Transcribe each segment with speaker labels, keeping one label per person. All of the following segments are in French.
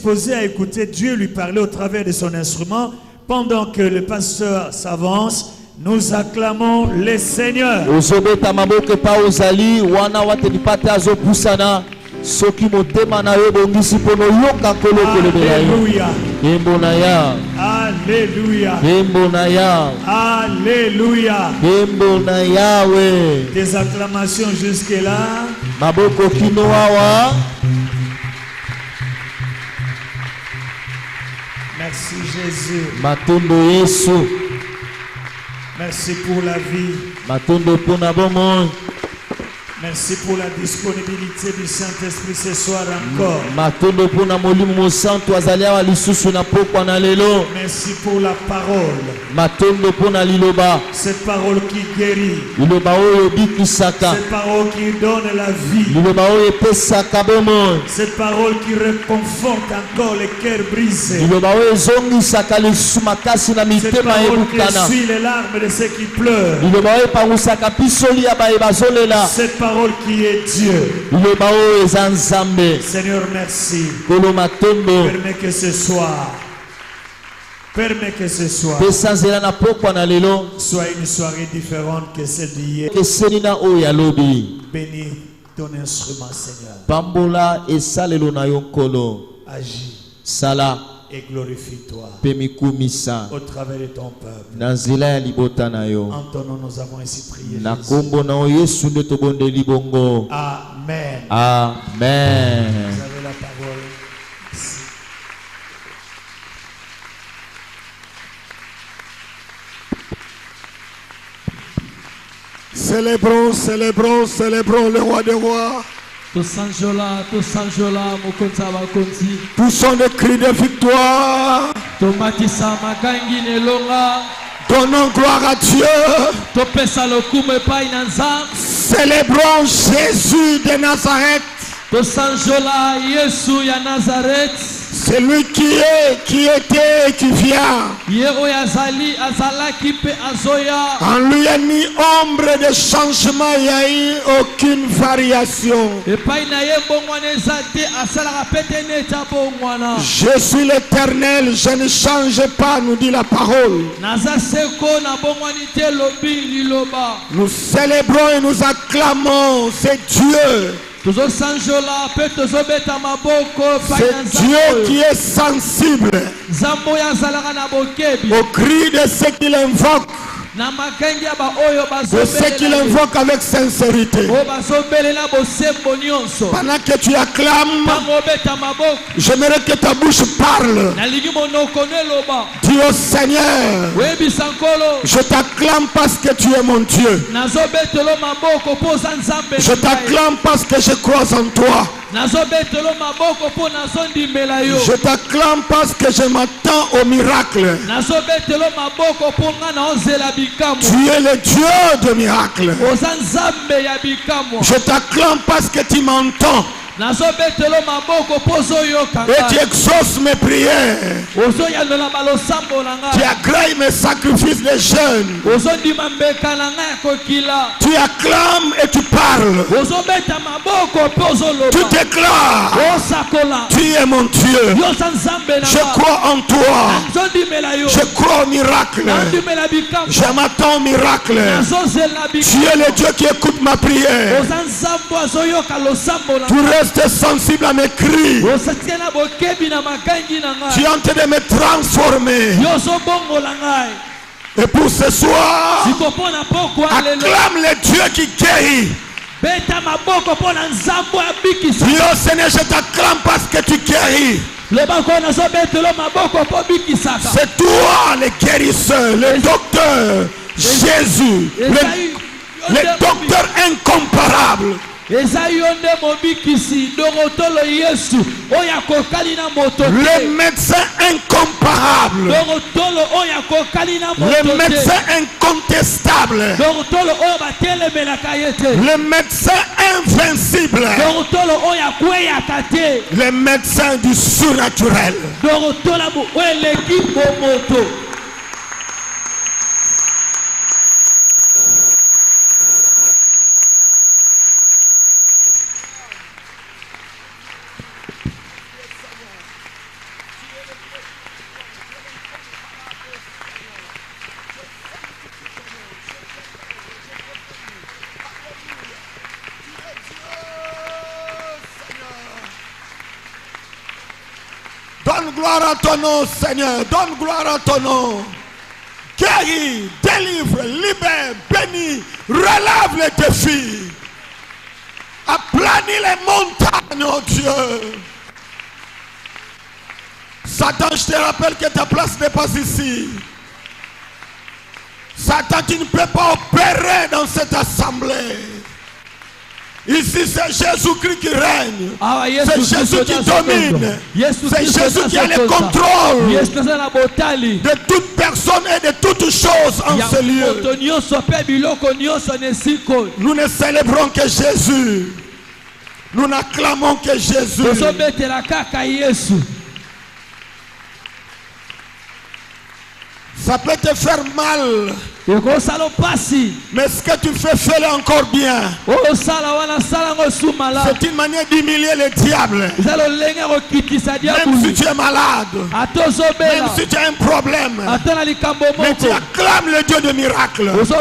Speaker 1: disposés à écouter Dieu lui parler au travers de son instrument. Pendant que le pasteur s'avance, nous acclamons le Seigneur. Alléluia. Alléluia. Alléluia. Des acclamations jusque-là. Merci Jésus. Merci pour la vie. Merci pour la disponibilité du Saint-Esprit ce soir encore. Merci pour la parole. Cette parole qui guérit. Cette parole qui donne la vie. Cette parole qui réconforte encore les cœurs brisés. Cette parole qui essuie les larmes de ceux qui pleurent. Cette parole qui est Dieu. Seigneur, merci. Permets que ce soir soit une soirée différente que celle d'hier. Bénis ton instrument, Seigneur. Agis. Et glorifie-toi au travers de ton peuple. En ton nom, nous avons ainsi prié. Jésus. Amen.
Speaker 2: Amen.
Speaker 1: Vous avez la parole.
Speaker 3: Célébrons, célébrons, célébrons le roi des rois. Poussons des cris de victoire. Donnons gloire à Dieu. Célébrons Jésus de Nazareth. C'est lui qui est, qui était et qui vient. En lui il n'y a ni ombre de changement, il n'y a eu aucune variation. Je suis l'Éternel, je ne change pas, nous dit la parole. Nous célébrons et nous acclamons, c'est Dieu. C'est Dieu qui est sensible au cri de ceux qui l'invoquent, de ceux qui l'invoquent avec sincérité. Pendant que tu acclames, j'aimerais que ta bouche parle. Dis au Seigneur, je t'acclame parce que tu es mon Dieu. Je t'acclame parce que je crois en toi. Je t'acclame parce que je m'attends au miracle. Tu es le Dieu de miracles. Je t'acclame parce que tu m'entends. Et tu exauces mes prières. Tu agrées mes sacrifices de jeûne. Tu acclames et tu parles. Tu déclares. Tu es mon Dieu. Je crois en toi. Je crois au miracle. Je m'attends au miracle. Tu es le Dieu qui écoute ma prière. Tu restes sensible à mes cris. Tu es en train de me transformer. Et pour ce soir, acclame le Dieu qui guérit. Dieu Seigneur, je t'acclame parce que tu guéris. C'est toi le guérisseur, le docteur Jésus, le docteur incomparable. Le médecin incomparable. Le médecin incontestable. Le médecin invincible. Le médecin du surnaturel. Donne gloire à ton nom, Seigneur. Donne gloire à ton nom. Guéris, délivre, libère, bénis, relève les défis. Aplanis les montagnes, oh Dieu. Satan, je te rappelle que ta place n'est pas ici. Satan, tu ne peux pas opérer dans cette assemblée. Ici, c'est Jésus-Christ qui règne. C'est Jésus qui domine. C'est Jésus qui a le contrôle de toute personne et de toutes choses en ce lieu. Nous ne célébrons que Jésus. Nous n'acclamons que Jésus. Ça peut te faire mal. Mais ce que tu fais, fais-le encore bien. C'est une manière d'humilier le diable. Même si tu es malade, même si tu as un problème, mais tu acclames le Dieu de miracles. Tu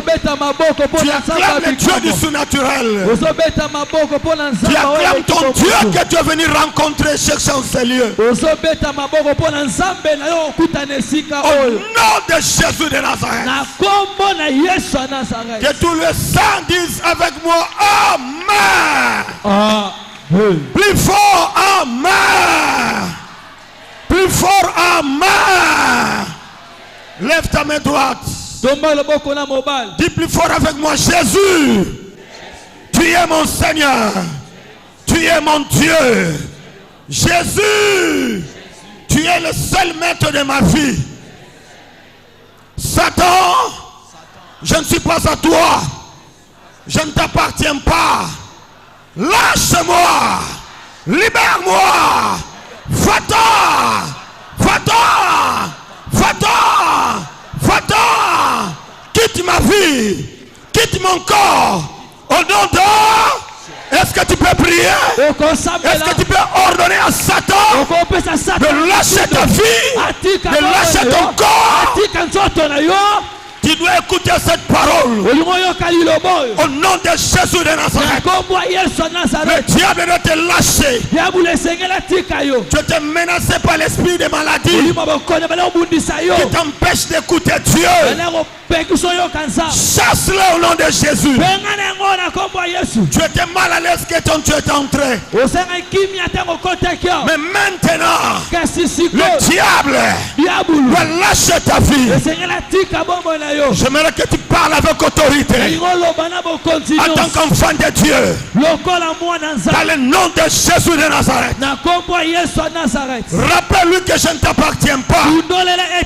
Speaker 3: acclames le Dieu du surnaturel. Tu acclames ton Dieu que tu es venu rencontrer, chercher en ces lieux. Au nom de Jésus de Nazareth. Que tous les saints disent avec moi Amen. Plus fort Amen. Plus fort Amen. Lève ta main droite. Dis plus fort avec moi Jésus. Tu es mon Seigneur. Tu es mon Dieu. Jésus. Tu es le seul maître de ma vie. Satan, je ne suis pas à toi. Je ne t'appartiens pas. Lâche-moi. Libère-moi. Va-t'en. Va-t'en. Va-t'en. Va-t'en. Quitte ma vie. Quitte mon corps. Au nom de... Est-ce que tu peux prier? Est-ce que tu peux ordonner à Satan de lâcher ta vie, de lâcher ton corps? Tu dois écouter cette parole. Au nom de Jésus de Nazareth. Le diable doit te lâcher. Tu es menacé par l'esprit de maladie qui t'empêche d'écouter Dieu. Chasse-le au nom de Jésus. Tu étais mal à l'aise quand tu es entré. Mais maintenant, le diable va lâcher ta vie. J'aimerais que tu parles avec autorité en tant qu'enfant de Dieu. Dans le nom de Jésus de Nazareth. Rappelle-lui que je ne t'appartiens pas.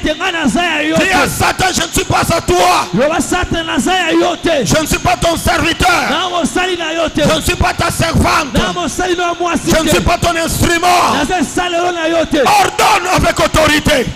Speaker 3: Dis à Satan, je ne suis pas à toi. Je ne suis pas ton serviteur. Je ne suis pas ta servante. Je ne suis pas ton instrument. Ordonne avec autorité.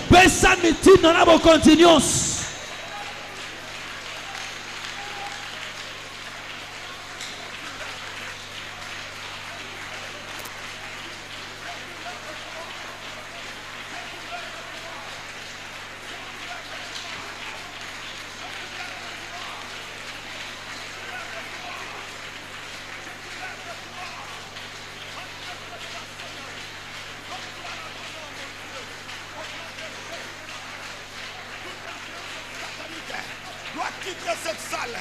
Speaker 3: Doit quitter cette salle,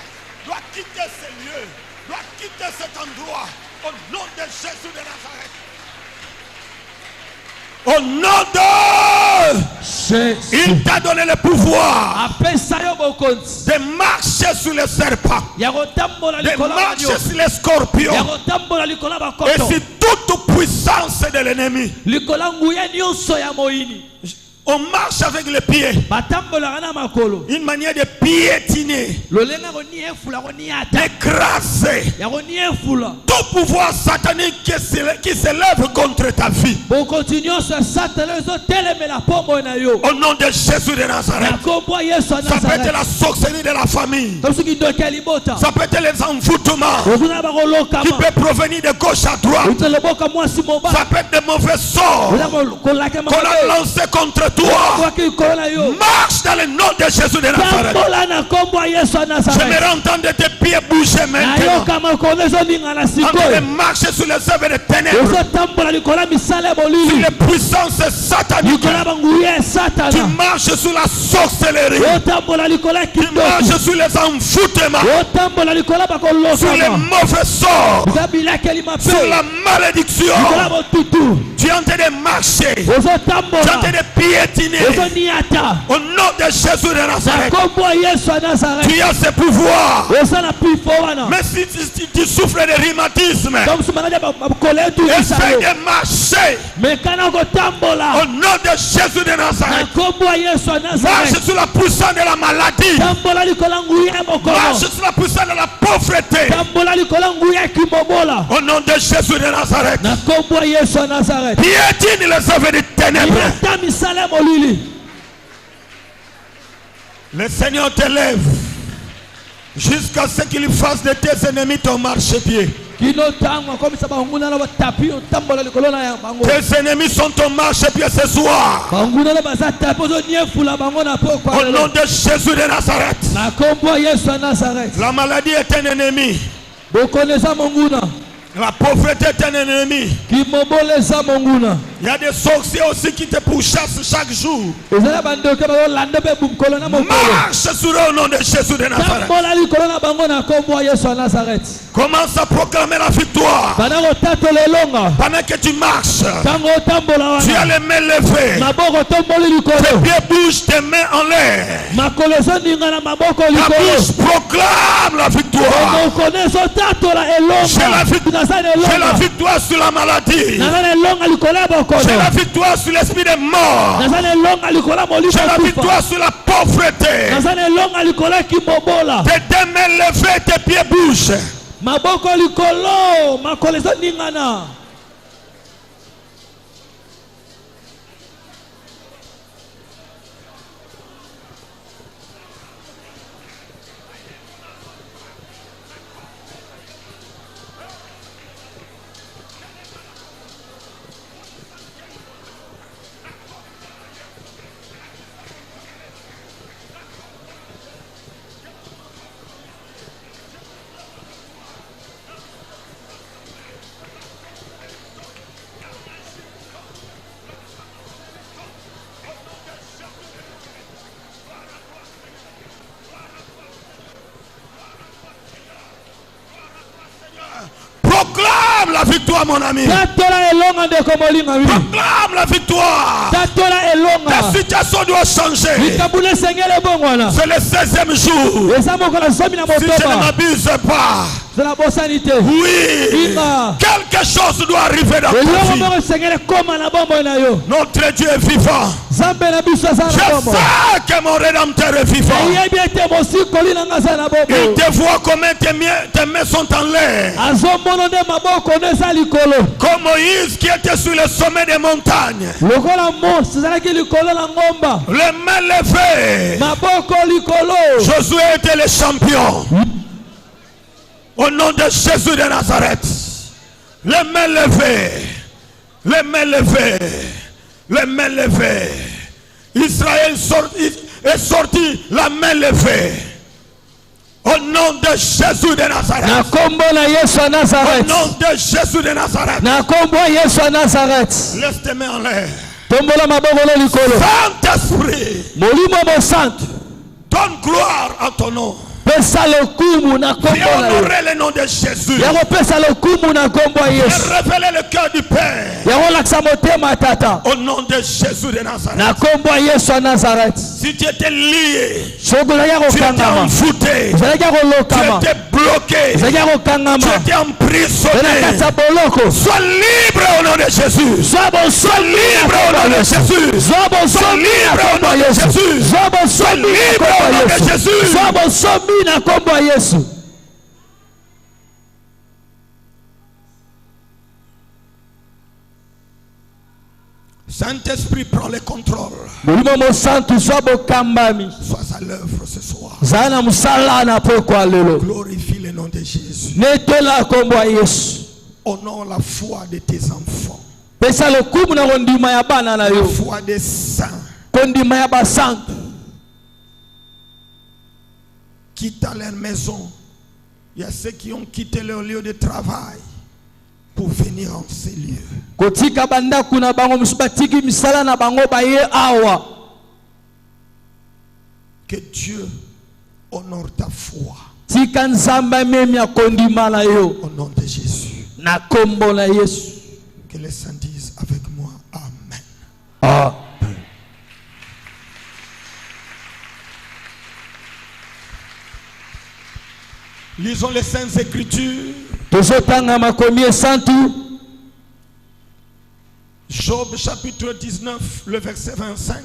Speaker 3: doit quitter ces lieux, doit quitter cet endroit au nom de Jésus de Nazareth. Au nom de Jésus. Il t'a donné le pouvoir de marcher sur les serpents, de marcher sur les scorpions et sur toute puissance de l'ennemi. On marche avec les pieds. Une manière de piétiner, d'écraser tout pouvoir satanique qui s'élève contre ta vie. Au nom de Jésus de Nazareth. Ça peut être la sorcellerie de la famille. Ça peut être les envoûtements qui peuvent provenir de gauche à droite. Ça peut être des mauvais sorts qu'on a lancés contre toi. Marche dans le nom de Jésus de Nazareth. J'aimerais entendre tes pieds bouger maintenant. En train de marcher sur les œuvres des ténèbres. Sur les puissances sataniques. Tu marches sur la sorcellerie. Tu marches sur les envoûtements. Sur les mauvais sorts. Sur la malédiction. Tu es en train de marcher. Tu es en train de piétiner. Au nom de Jésus de Nazareth. Tu as ce pouvoir. Mais si tu souffres de rhumatisme, essaye de marcher. Au nom de Jésus de Nazareth. Marche sur la puissance de la maladie. Marche sur la puissance de la pauvreté. Au nom de Jésus de Nazareth. Piétine les œuvres des ténèbres. Le Seigneur te lève jusqu'à ce qu'il fasse de tes ennemis ton marchepied. Tes ennemis sont ton marchepied ce soir. Au nom de Jésus de Nazareth. La maladie est un ennemi. La pauvreté est un ennemi. Il y a des sorciers aussi qui te pourchassent chaque jour. Marche sur eux au nom de Jésus de Nazareth. Commence à proclamer la victoire. Pendant que tu marches, tu as les mains levées. Tes pieds bougent, tes mains en l'air. Ta bouche proclame la victoire. J'ai la victoire sur la maladie. J'ai la victoire sur l'esprit de mort. J'ai la victoire sur la pauvreté. Tes deux mains levées, tes pieds bougent. Proclame la victoire, mon ami. Proclame la victoire. Ta situation doit changer. C'est le 16e jour. Si je ne m'abuse pas. Oui. Quelque chose doit arriver dans ta vie. Notre Dieu est vivant. Je sais que mon Rédempteur est vivant. Il te voit comment tes mains sont en l'air. Comme Moïse qui était sur le sommet des montagnes. Les mains levées. Josué était le champion. Au nom de Jésus de Nazareth. Les mains levées. Les mains levées. Les mains levées. Israël est sorti la main levée. Au nom de Jésus de Nazareth. Au nom de Jésus de Nazareth. Laisse tes mains en l'air. Saint-Esprit. Donne gloire à ton nom. Viens honorer le nom de Jésus. Viens révéler le cœur du Père. Au nom de Jésus de Nazareth. Si tu étais lié, tu étais envoûté, tu étais bloqué, tu étais emprisonné, sois libre au nom de Jésus. Sois libre au nom de Jésus. Sois libre au nom de Jésus. Sois libre au nom de Jésus. Saint-Esprit prend le contrôle. Sois à l'œuvre ce soir. Glorifie le nom de Jésus. Honore la foi de tes enfants. La foi des saints. quittant leur maison. Il y a ceux qui ont quitté leur lieu de travail pour venir en ces lieux. Que Dieu honore ta foi. Au nom de Jésus. Que les saints disent avec moi Amen.
Speaker 1: Amen.
Speaker 3: Lisons les Saintes Écritures. Job chapitre 19, le verset 25.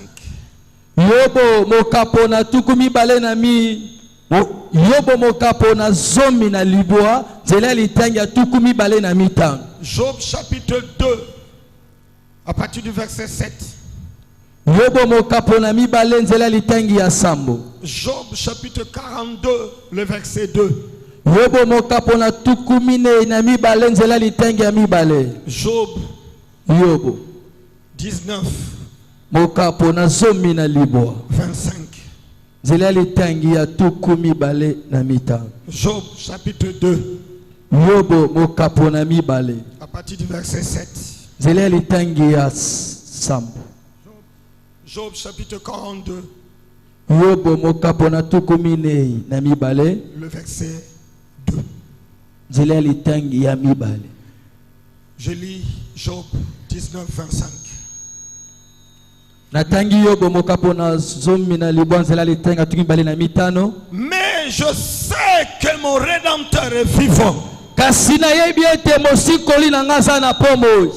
Speaker 1: Yobo mokapona tukumi bale na mi. Yobo mokapona zomi na libwa. Zela litanga tukumi bale na mitang.
Speaker 3: Job chapitre 2, à partir du verset 7.
Speaker 1: Yobo mokapona mi bale zela litangi ya sambo.
Speaker 3: Job chapitre 42, le verset 2.
Speaker 1: Yobo mokapona tukumi ne na mi bale zela litangi ya mi bale.
Speaker 3: Job
Speaker 1: Yobo
Speaker 3: 19.
Speaker 1: Mokapona zomi na libwa.
Speaker 3: 25.
Speaker 1: Zela litangi ya tukumi bale na mitang.
Speaker 3: Job chapitre 2.
Speaker 1: Yobo mokapona mi bale.
Speaker 3: À partir du verset 7.
Speaker 1: Zela litangi ya sambo.
Speaker 3: Job chapitre 42.
Speaker 1: Yobo mokapona tukumi ne na mi bale.
Speaker 3: Le verset 2.
Speaker 1: Zela litangi ya mi bale.
Speaker 3: Je lis Job 19, 25.
Speaker 1: Natangi Yobo mokapona zomi na libwa zela litangi tukumi bale na mitano.
Speaker 3: Mais je sais que mon Rédempteur est vivant.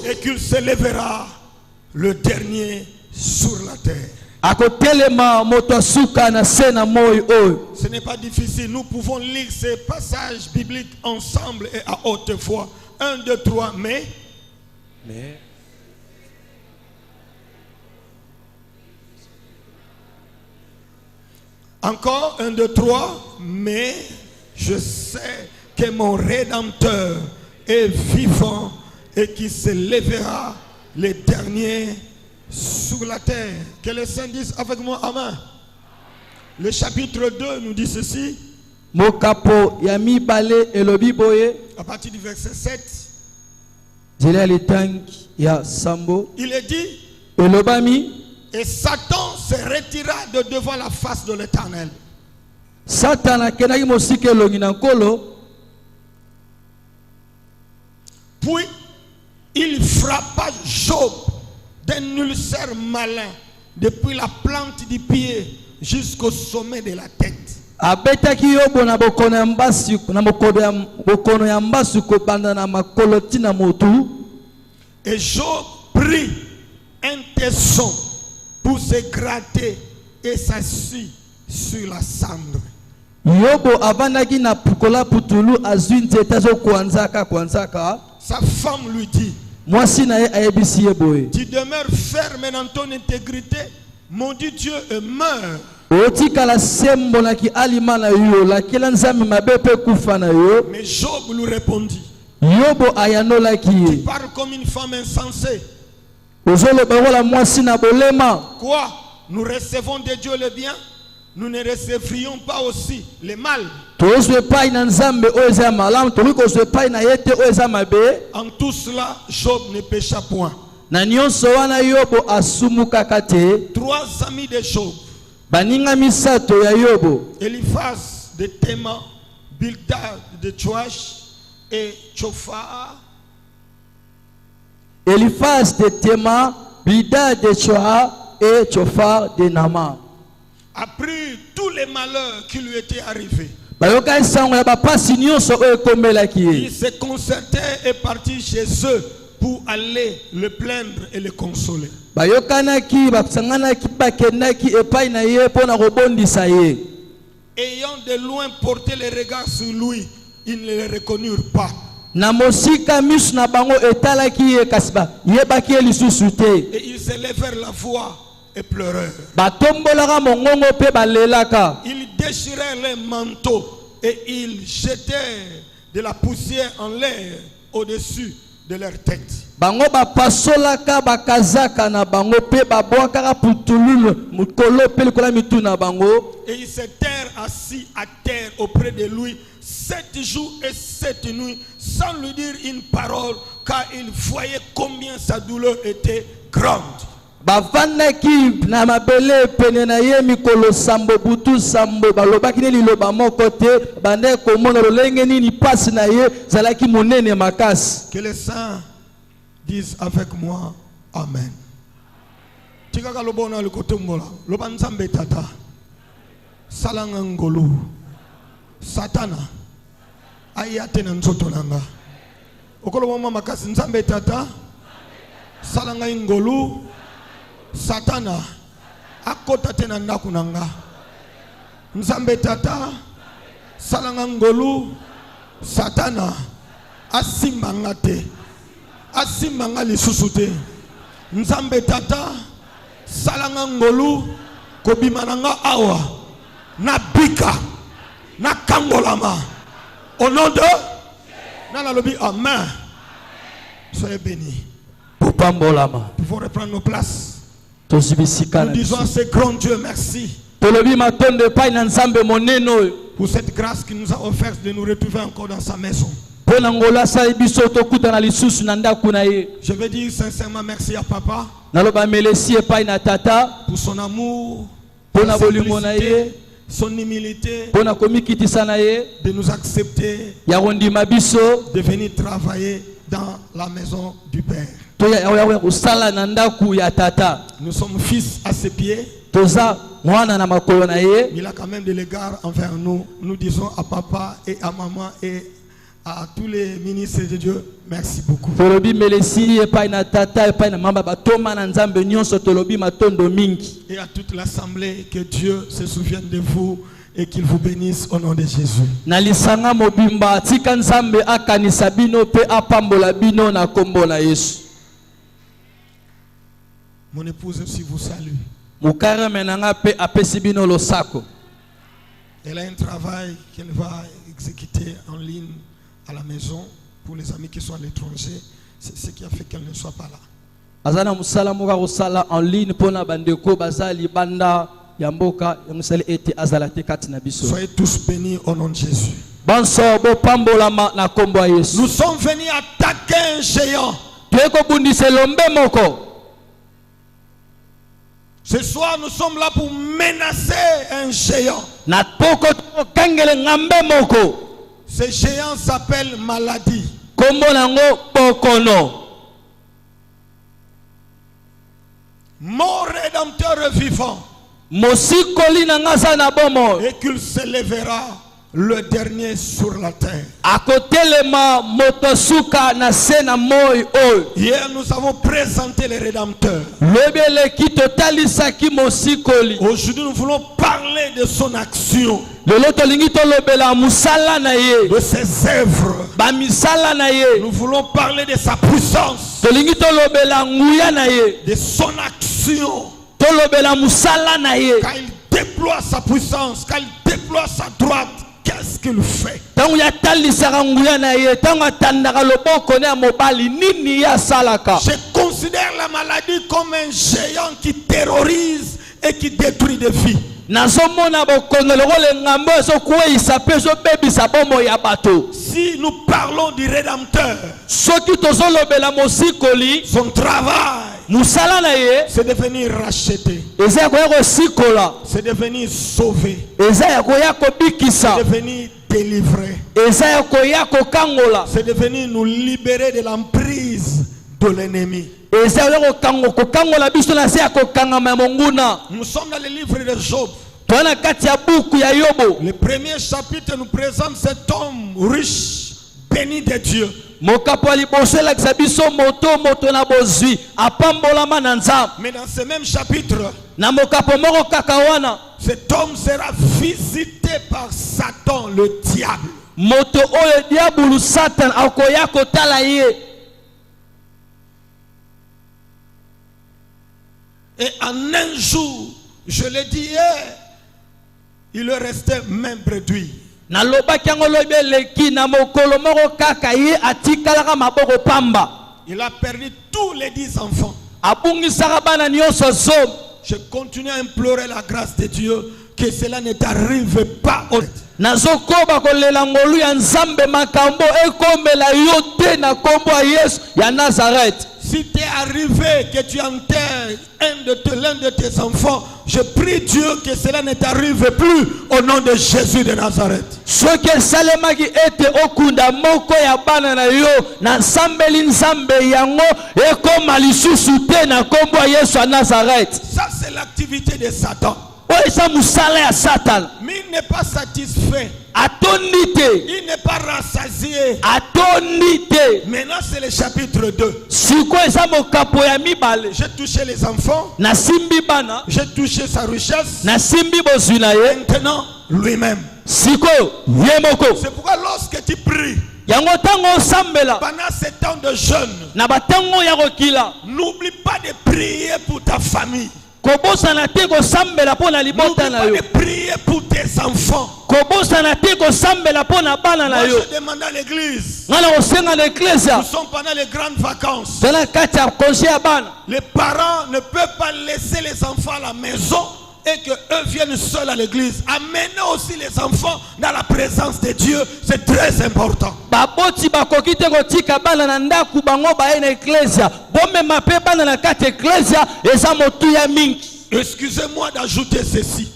Speaker 3: Et qu'il se lèvera le dernier sur la terre. Ce n'est pas difficile. Nous pouvons lire ces passages bibliques ensemble et à haute voix. 1, 2, 3, mais. Encore 1, 2, 3, mais je sais que mon Rédempteur est vivant et qu'il se lèvera les derniers sur la terre. Que les saints disent avec moi Amen. Le chapitre 2 nous dit ceci. À partir du verset 7. Il est dit. Et Satan se retira de devant la face de l'Éternel. Puis il frappa Job d'un ulcère malin depuis la plante du pied jusqu'au sommet de la tête. Et Job prit un tesson pour se gratter et s'assit sur la cendre. Sa femme lui dit, tu demeures ferme dans ton intégrité, maudit Dieu et meurs. Mais Job lui répondit, tu parles comme une femme insensée. Quoi? Nous recevons de Dieu le bien, nous ne recevrions pas aussi le mal. En tout cela, Job ne pécha point. 3 amis de Job, Eliphaz de Théman, Bildad de Joash et Tsophar.
Speaker 1: Eliphaz de Théman, Bildad de Joash et Tsophar de Nama.
Speaker 3: Apprit tous les malheurs qui lui étaient arrivés.
Speaker 1: Il
Speaker 3: se concertait et partit chez eux pour aller le plaindre et le consoler. Ayant de loin porté les regards sur lui, ils ne le reconnurent pas. Et ils se levèrent la voix et pleurèrent. Ils déchirèrent les manteaux et ils jetèrent de la poussière en l'air au-dessus de leur tête.
Speaker 1: bango ba pasolaka bakazaka na bango pe babwaka putululu mukolo pe likola mitu na bango.
Speaker 3: Et il s'était assis à terre auprès de lui 7 jours et 7 nuits sans lui dire une parole, car il voyait combien sa douleur était grande.
Speaker 1: Bavandaki na mabele pene na ye mikolo sambo butu sambo balobaki ne liloba moko te bande komona lolenge nini pasi na ye zalaki monene makasi.
Speaker 3: Que les saints disent avec moi amen. Tikaka lobona likotombola loba nzambe tata salanga ngolu satana ayate na nzoto nanga okolo mama makasi nzambe tata salanga ngolu satana akota tena ndaku nanga nzambe tata salanga ngolu satana asimbanga te asimbanga lisusu te nzambe tata salanga ngolu kobima nanga awa na bika na kangolama au nom de nana lobi amen. Soyez bénis.
Speaker 1: Pour pambolama
Speaker 3: il faut reprendre nos places.
Speaker 1: Nous
Speaker 3: disons à ce grand Dieu merci pour cette grâce qu'il nous a offerte de nous retrouver encore dans sa maison. Je veux dire sincèrement merci à papa pour son amour, sa simplicité, son humilité, de nous accepter, de venir travailler dans la maison du Père. Nous sommes fils à ses pieds. Il a quand même de l'égard envers nous. Nous disons à papa et à maman et à tous les ministres de Dieu, merci beaucoup. Et à toute l'assemblée, que Dieu se souvienne de vous et qu'il vous bénisse au nom de Jésus. Mon épouse aussi vous salue. Elle a un travail qu'elle va exécuter en ligne à la maison pour les amis qui sont à l'étranger. C'est ce qui a fait qu'elle ne soit pas là. Soyez tous bénis au nom de Jésus. Nous sommes venus attaquer un géant. Ce soir, nous sommes là pour menacer un géant. Ce géant s'appelle maladie. Mon rédempteur vivant. Et qu'il s'élèvera le dernier sur la terre. Hier nous avons présenté les rédempteurs. Aujourd'hui nous voulons parler de son action, de ses œuvres. Nous voulons parler de sa puissance, de son action. Quand il déploie sa puissance, quand il déploie sa droite, qu'est-ce qu'il fait? Je considère la maladie comme un géant qui terrorise et qui détruit des vies. Si nous parlons du Rédempteur, son travail, c'est de venir racheter, c'est de venir sauver, c'est de venir délivrer, c'est de venir nous libérer de l'emprise de l'ennemi. Nous sommes dans le livre de Job. Le premier chapitre nous présente cet homme riche, béni de Dieu. Mais dans ce même chapitre, cet homme sera visité par Satan, le diable. Et en un jour, je l'ai dit hier, il leur restait même bredouille. Il a perdu tous les 10 enfants. Je continue à implorer la grâce de Dieu que cela ne t'arrive pas.
Speaker 1: Nazokoba kolela ngolu ya nzambe makambo ekomela yote na kombo ya Yesu ya Nazareth.
Speaker 3: Si t'es arrivé que tu enterres l'un de tes enfants, je prie Dieu que cela ne t'arrive plus au nom de Jésus de Nazareth.
Speaker 1: Soki salemaki ete okunda moko ya bana na yo na sambeli nzambe yango ekoma lisusu te na kombo ya Yesu ya Nazareth.
Speaker 3: Ça c'est l'activité de Satan.
Speaker 1: Satan.
Speaker 3: Mais il n'est pas satisfait.
Speaker 1: Il
Speaker 3: n'est pas rassasié. Maintenant c'est le chapitre 2. J'ai touché les enfants. J'ai touché sa richesse. Maintenant lui-même. C'est pourquoi lorsque tu pries pendant ces temps de jeûne, n'oublie pas de prier pour ta famille. N'oublie pas de prier pour tes enfants. Moi je demande à l'église. Nous sommes pendant les grandes vacances. Les parents ne peuvent pas laisser les enfants à la maison et qu'eux viennent seuls à l'église. Amenez aussi les enfants dans la présence de Dieu. C'est très important. Excusez-moi d'ajouter ceci.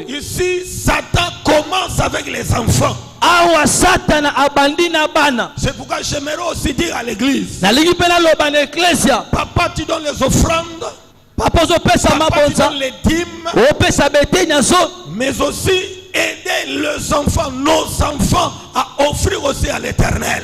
Speaker 3: Ici, Satan commence avec les enfants. C'est pourquoi j'aimerais aussi dire à l'église. Papa, tu donnes les offrandes. Papa, tu donnes les dîmes. Mais aussi aider les enfants, nos enfants, à offrir aussi à l'Éternel.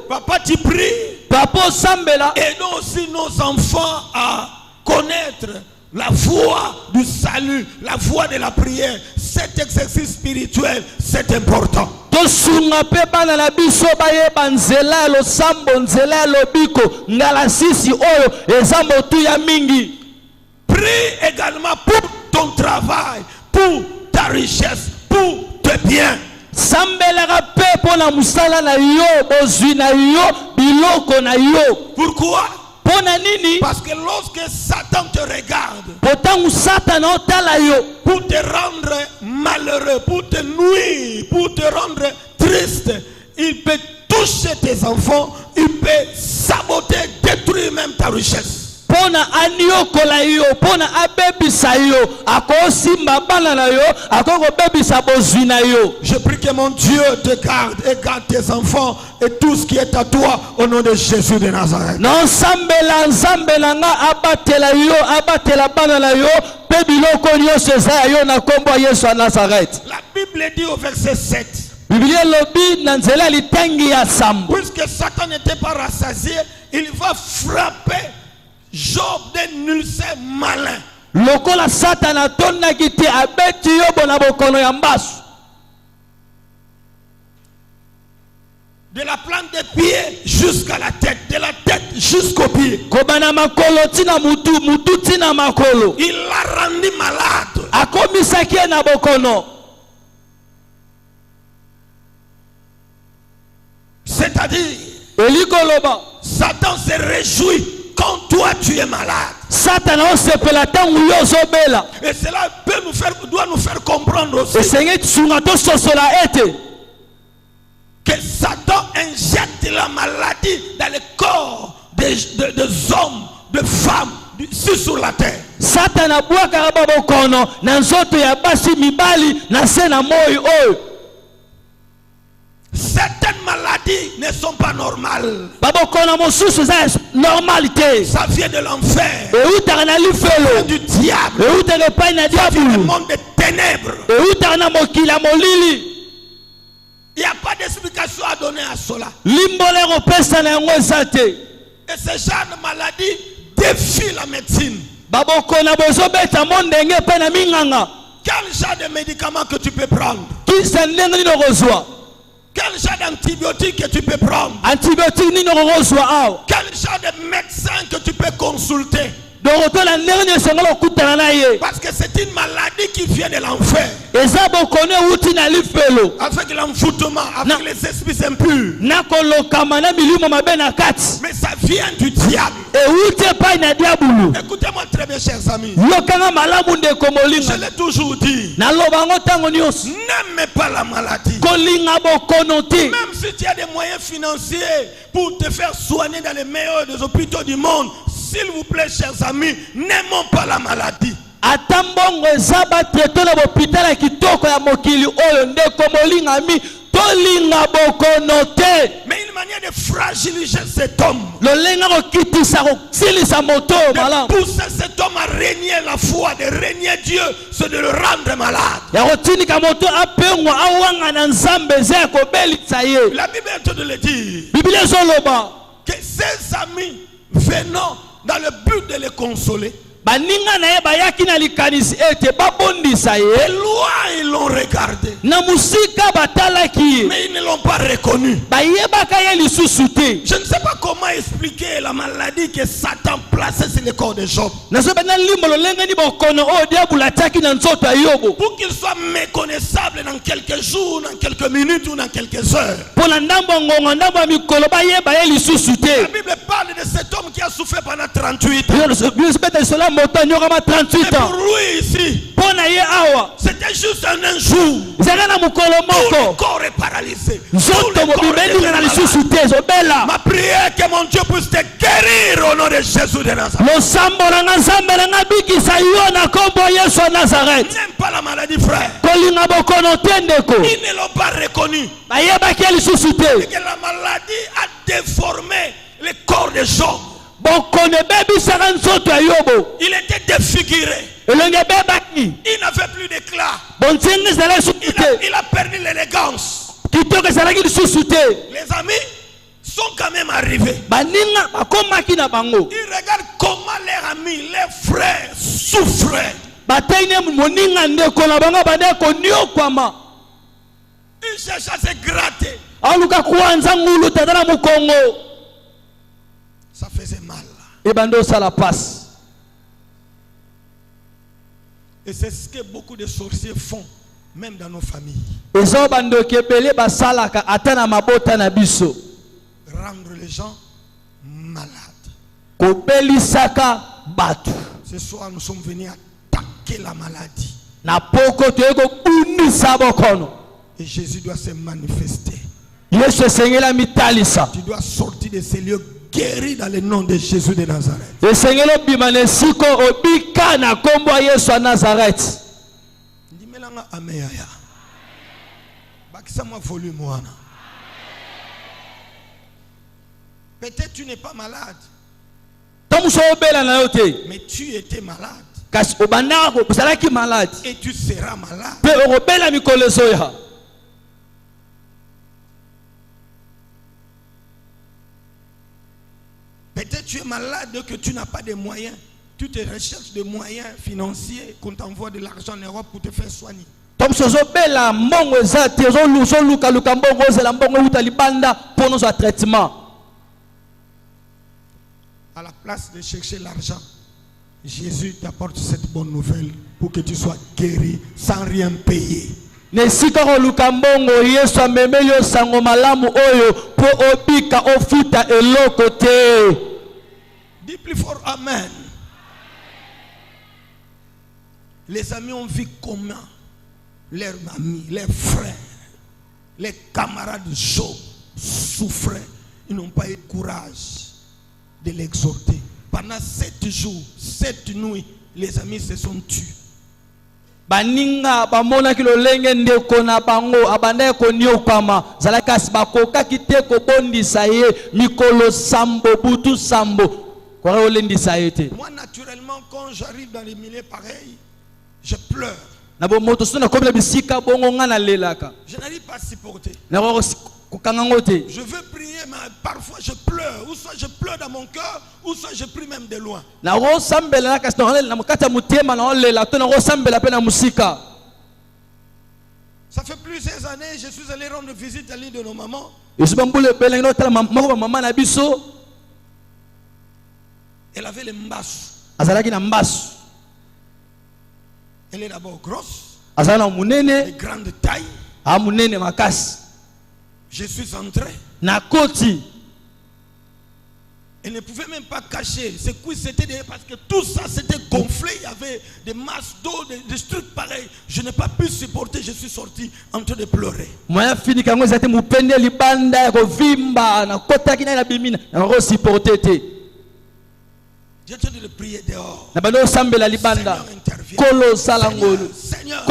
Speaker 3: Papa, tu pries. Aidons aussi nos enfants à connaître la voie du salut, la voie de la prière. Cet exercice spirituel, c'est important. Prie également pour ton travail, pour ta richesse, pour tes biens. Pourquoi? Parce que lorsque Satan te regarde, pour te rendre malheureux, pour te nuire, pour te rendre triste, il peut toucher tes enfants, il peut saboter, détruire même ta richesse. Je prie que mon Dieu te garde et garde tes enfants et tout ce qui est à toi au nom de Jésus de Nazareth. La Bible dit au verset 7. Puisque Satan n'était pas rassasié, il va frapper Job d'un ulcère malin. De la plante des pieds jusqu'à la tête, de la tête jusqu'aux pieds. Il l'a rendu malade. C'est-à-dire, Satan se réjouit quand toi tu es malade. Et cela doit nous faire comprendre aussi que Satan injecte la maladie dans le corps des hommes, de femmes ici sur la terre. Certaines maladies ne sont pas normales. Ça vient de l'enfer. Ça vient du diable. Ça vient du monde des ténèbres. Il n'y a pas d'explication à donner à cela. Et ce genre de maladie défie la médecine. Quel genre de médicaments que tu peux prendre? Quel genre d'antibiotiques que tu peux prendre? Quel genre de médecin que tu peux consulter? Parce que c'est une maladie qui vient de l'enfer. Avec l'envoûtement, avec les esprits impurs. Mais ça vient du diable. Écoutez-moi très bien, chers amis. Je l'ai toujours dit. N'aimez pas la maladie. Même si tu as des moyens financiers pour te faire soigner dans les meilleurs des hôpitaux du monde, s'il vous plaît, chers amis, n'aimons pas la maladie. Mais une manière de fragiliser cet homme, de pousser cet homme à régner la foi, de régner Dieu, c'est de le rendre malade. La Bible te le dit que ses amis venant dans le but de les consoler, de loin ils l'ont regardé, mais ils ne l'ont pas reconnu. Je ne sais pas comment expliquer la maladie que Satan plaçait sur le corps de Job, pour qu'il soit méconnaissable dans quelques jours, dans quelques minutes ou dans quelques heures. La Bible parle de cet homme qui a souffert pendant 38 ans. Et pour lui ici, c'était juste un jour. Tout le corps est paralysé. Ma prière est que mon Dieu puisse te guérir au nom de Jésus de Nazareth. N'aime pas la maladie, frère. Ils ne l'ont pas reconnu. Et que la maladie a déformé le corps de Job. Il était défiguré. Il n'avait plus d'éclat. Il a perdu l'élégance. Les amis sont quand même arrivés. Ils regardent comment leurs amis, leurs frères souffraient. Ils cherchent à se gratter. Ça faisait mal. Et c'est ce que beaucoup de sorciers font, même dans nos familles. Rendre les gens malades. Ce soir, nous sommes venus attaquer la maladie. Et Jésus doit se manifester. Tu dois sortir de ces lieux guéri dans le nom de Jésus de Nazareth. Peut-être tu n'es pas malade, mais tu étais malade et tu seras malade. Peut-être tu es malade que tu n'as pas de moyens. Tu te recherches des moyens financiers qu'on t'envoie de l'argent en Europe pour te faire soigner. À la place de chercher l'argent, Jésus t'apporte cette bonne nouvelle pour que tu sois guéri sans rien payer. Dis plus fort amen. Les amis ont vu comment leurs amis, leurs frères, les camarades de Job souffraient. Ils n'ont pas eu le courage de l'exhorter. Pendant 7 jours, 7 nuits, les amis se sont tués. Baninga bamona kilo lenge ndeko na bango abanda ko niokama zalaka bakoka kiteko bondisa ye mikolo sambo butu sambo kwa olendisa yete. Moi naturellement quand j'arrive dans les milieux pareils, je pleure. Na bo moto sona comme bisika bongo ngana lelaka. Je n'arrive pas à supporter. Je veux prier, mais parfois je pleure. Ou soit je pleure dans mon cœur, ou soit je prie même de loin. Ça fait plusieurs années, je suis allé rendre visite à l'île de nos mamans. Elle avait les mbasses.
Speaker 1: azalaki na mbasu.
Speaker 3: Elle est d'abord grosse,
Speaker 1: Azala
Speaker 3: de
Speaker 1: munene,
Speaker 3: grande taille.
Speaker 1: munene makasi.
Speaker 3: Je suis entré.
Speaker 1: Na koti.
Speaker 3: Elle ne pouvait même pas cacher. C'est quoi c'était parce que tout ça c'était gonflé. Il y avait des masses d'eau, des trucs pareils. Je n'ai pas pu supporter. Je suis sorti en train de pleurer.
Speaker 1: Moya fini kango zate mupende libanda ya kovimba na kota kina na bimina na ko supporter te.
Speaker 3: J'ai entendu de prier dehors.
Speaker 1: Na bando sambela libanda.
Speaker 3: Seigneur intervient.
Speaker 1: Kolo salangolo.
Speaker 3: Seigneur.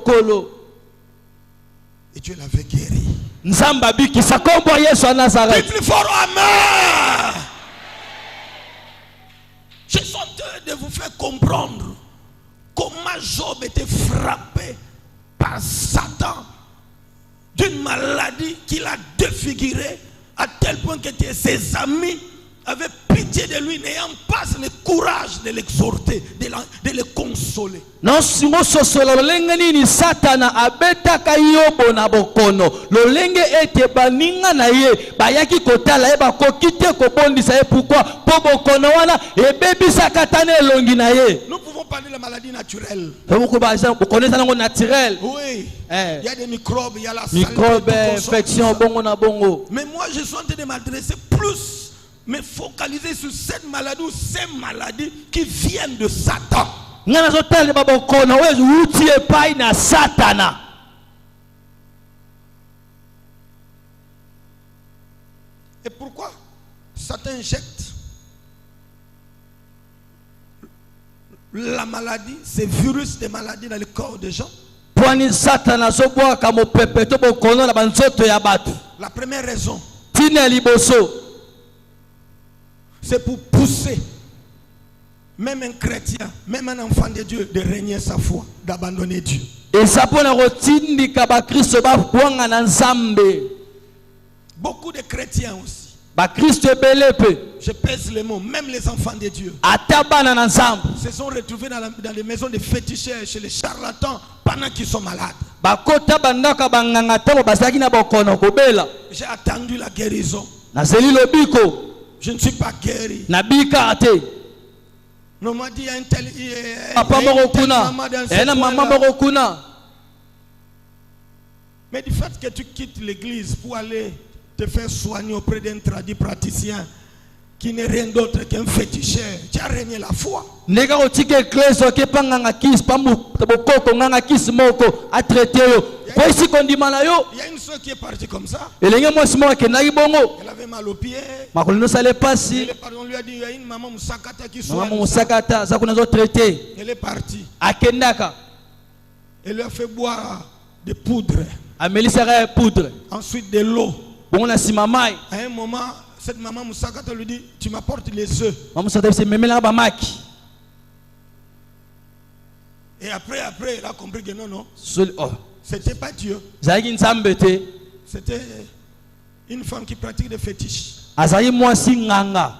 Speaker 1: Kolo.
Speaker 3: Et Dieu l'avait guéri.
Speaker 1: Nzamba biki sakombo Yesu a Nazareth.
Speaker 3: Plus fort, amen. Je suis en train de vous faire comprendre comment Job était frappé par Satan d'une maladie qui l'a défiguré à tel point que ses amis avaient pitié de lui, n'ayant pas le courage de l'exhorter, de le consoler.
Speaker 1: Non singo sosola lolenge nini Satana abetaka Yobo na bokono lolenge ete baninga na ye bayaki kotala ye bakoki te kobondisa ye pourquoi po bokono wana ebebisa katana elongi na ye.
Speaker 3: Nous pouvons parler de la maladie naturelle.
Speaker 1: Bokono nango naturel.
Speaker 3: Oui. Il y a des microbes, il y a la
Speaker 1: microbe, infection bongo na bongo.
Speaker 3: Mais moi je suis en train de m'adresser plus, me focaliser sur cette maladie ou ces maladies qui viennent de Satan.
Speaker 1: Ngana zotale babokono wezu uti epai na Satana.
Speaker 3: Et pourquoi Satan injecte la maladie, ces virus de maladies dans le corps des gens?
Speaker 1: Poani Satana soboa kamo pepe to bokono na banzoto ya batu.
Speaker 3: La première raison,
Speaker 1: Tina liboso,
Speaker 3: c'est pour pousser même un chrétien, même un enfant de Dieu, de régner sa foi, d'abandonner Dieu.
Speaker 1: et ça pour la rotindi kaba Christo ba kwanga na Nzambe.
Speaker 3: Beaucoup de chrétiens aussi.
Speaker 1: Ba Christo belepe.
Speaker 3: Je pèse les mots, même les enfants de Dieu
Speaker 1: Atabana na Nzambe.
Speaker 3: se sont retrouvés dans les maisons de féticheurs, chez les charlatans, pendant qu'ils sont malades.
Speaker 1: Ba kota bandaka banganga tamo basaki na bokono kobela.
Speaker 3: J'ai attendu la guérison.
Speaker 1: Na zeli lobiko.
Speaker 3: Je ne suis pas guéri.
Speaker 1: Na bika ate.
Speaker 3: On m'a dit, il y a un tel
Speaker 1: Papa Morokuna.
Speaker 3: maman dans ce
Speaker 1: Et na maman
Speaker 3: coin-là.
Speaker 1: Morokuna.
Speaker 3: Mais du fait que tu quittes l'église pour aller te faire soigner auprès d'un tradit praticien qui n'est rien d'autre qu'un féticheur, tu as régné la foi.
Speaker 1: Nega otike kleso ke panganga kis pamu bokoko nganga kis moko a traité yo. Po isi kondima na yo.
Speaker 3: Il y a une soeur qui est partie comme ça.
Speaker 1: Elenge mwasi mo ke na ibongo.
Speaker 3: Elle avait mal aux pieds.
Speaker 1: Makolino sale pasi.
Speaker 3: On lui a dit, il y a une maman Moussakata qui
Speaker 1: Mama
Speaker 3: soigne ça.
Speaker 1: musakata za kuna zo traité.
Speaker 3: Elle est partie.
Speaker 1: Akendaka.
Speaker 3: Elle lui a fait boire des poudres.
Speaker 1: Amelisera poudre.
Speaker 3: Ensuite de l'eau.
Speaker 1: Bongo na simamai.
Speaker 3: À un moment, cette maman Moussakata lui dit, tu m'apportes les œufs.
Speaker 1: Mama musakata se memela ba maki.
Speaker 3: Et après, elle a compris que non,
Speaker 1: Oh.
Speaker 3: c'était pas Dieu.
Speaker 1: Zaki Nzambe te.
Speaker 3: C'était une femme qui pratique des fétiches.
Speaker 1: Azali mwasi nganga.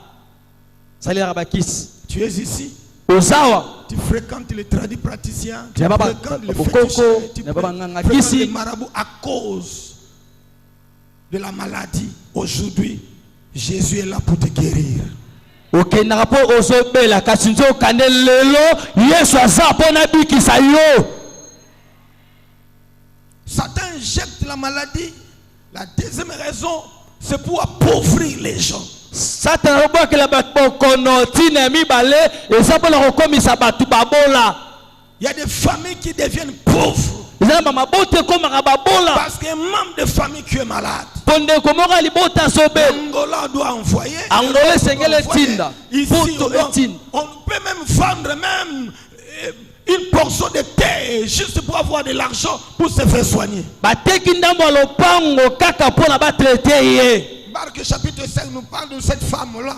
Speaker 1: Sali rabakis.
Speaker 3: Tu es ici,
Speaker 1: Osawa.
Speaker 3: tu fréquentes les tradis praticiens, tu
Speaker 1: Tu n'as pas
Speaker 3: fréquentes les
Speaker 1: Bokoko,
Speaker 3: féticheurs, tu
Speaker 1: tu n'as pas nganga.
Speaker 3: fréquentes
Speaker 1: Kisi.
Speaker 3: les marabouts à cause de la maladie. Aujourd'hui, Jésus est là pour te guérir.
Speaker 1: okendaka mpo ozobela kasi nzo okande lelo Yesu aza mpo na bikisa yo.
Speaker 3: Satan injecte la maladie. La deuxième raison, c'est pour appauvrir les gens.
Speaker 1: Satana obwakela bato bokono ntina mibale eza mpona kokomisa bato babola.
Speaker 3: Il y a des familles qui deviennent pauvres
Speaker 1: Eza na bamabota ekomaka babola
Speaker 3: parce qu'un membre de famille qui est malade.
Speaker 1: mpo ndeko moko ya libota azobela.
Speaker 3: Angola doit envoyer.
Speaker 1: Angola esengeli
Speaker 3: Envoyer.
Speaker 1: etinda.
Speaker 3: Ici,
Speaker 1: Puto
Speaker 3: on
Speaker 1: etinda.
Speaker 3: peut même vendre même une portion de terre juste pour avoir de l'argent pour se faire soigner.
Speaker 1: Bateki ndambo ya lopango kaka mpona batraite ye.
Speaker 3: Marc chapitre 5 nous parle de cette femme-là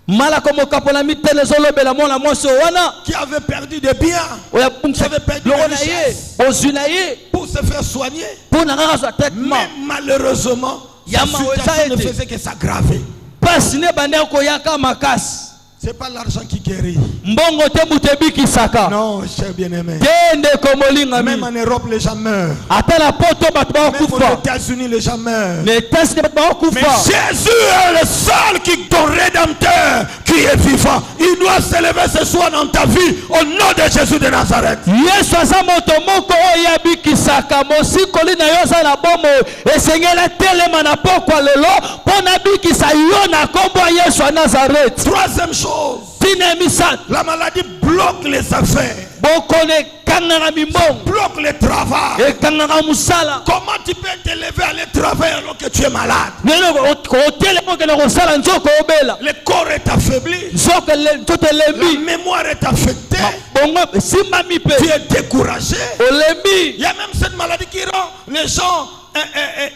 Speaker 1: Malako mokapola mitele ezolobela mwana mwasi wana
Speaker 3: qui avait perdu des biens
Speaker 1: oyo abungisa
Speaker 3: J'avais perdu
Speaker 1: loko
Speaker 3: la
Speaker 1: na ye
Speaker 3: richesse.
Speaker 1: bozwi na ye
Speaker 3: pour se faire soigner.
Speaker 1: mpona kaka azwa traitement.
Speaker 3: Mais malheureusement,
Speaker 1: Ya
Speaker 3: sa
Speaker 1: maweza
Speaker 3: situation ne
Speaker 1: ete.
Speaker 3: faisait que s'aggraver.
Speaker 1: Pasi ne bandeki koyaka makasi.
Speaker 3: Ce n'est pas l'argent qui guérit.
Speaker 1: Mbongo te mutebi kisaka.
Speaker 3: Non, cher bien-aimé.
Speaker 1: Tende komolinga mi.
Speaker 3: Même en Europe, les gens meurent.
Speaker 1: Ata la poto batba
Speaker 3: Même
Speaker 1: kufa.
Speaker 3: aux États-Unis, les gens meurent.
Speaker 1: Les tests batba
Speaker 3: Mais
Speaker 1: kufa.
Speaker 3: Jésus est le seul qui ton rédempteur, qui est vivant. Il doit s'élever ce soir dans ta vie au nom de Jésus de Nazareth.
Speaker 1: Yesu aza moto moko oyo abikisaka mosikoli na yo aza na bomo esengela telema na pokwa lelo mpo na bikisa yo na kombo ya Yesu ya Nazareth.
Speaker 3: Troisième chose,
Speaker 1: Tina misatu
Speaker 3: la maladie bloque les affaires,
Speaker 1: bokone ekangaka mimbongo
Speaker 3: bloque le travail.
Speaker 1: ekangaka musala.
Speaker 3: Comment tu peux t'élever à aller travailler alors que tu es malade?
Speaker 1: Neno kotelema okende kosala nzoko obela
Speaker 3: Le corps est affaibli,
Speaker 1: nzoko nzoto
Speaker 3: la
Speaker 1: elembi
Speaker 3: mémoire est affectée,
Speaker 1: bongo esimbami
Speaker 3: tu
Speaker 1: mpe
Speaker 3: es découragé.
Speaker 1: olembi
Speaker 3: Il y a même cette maladie qui rend les gens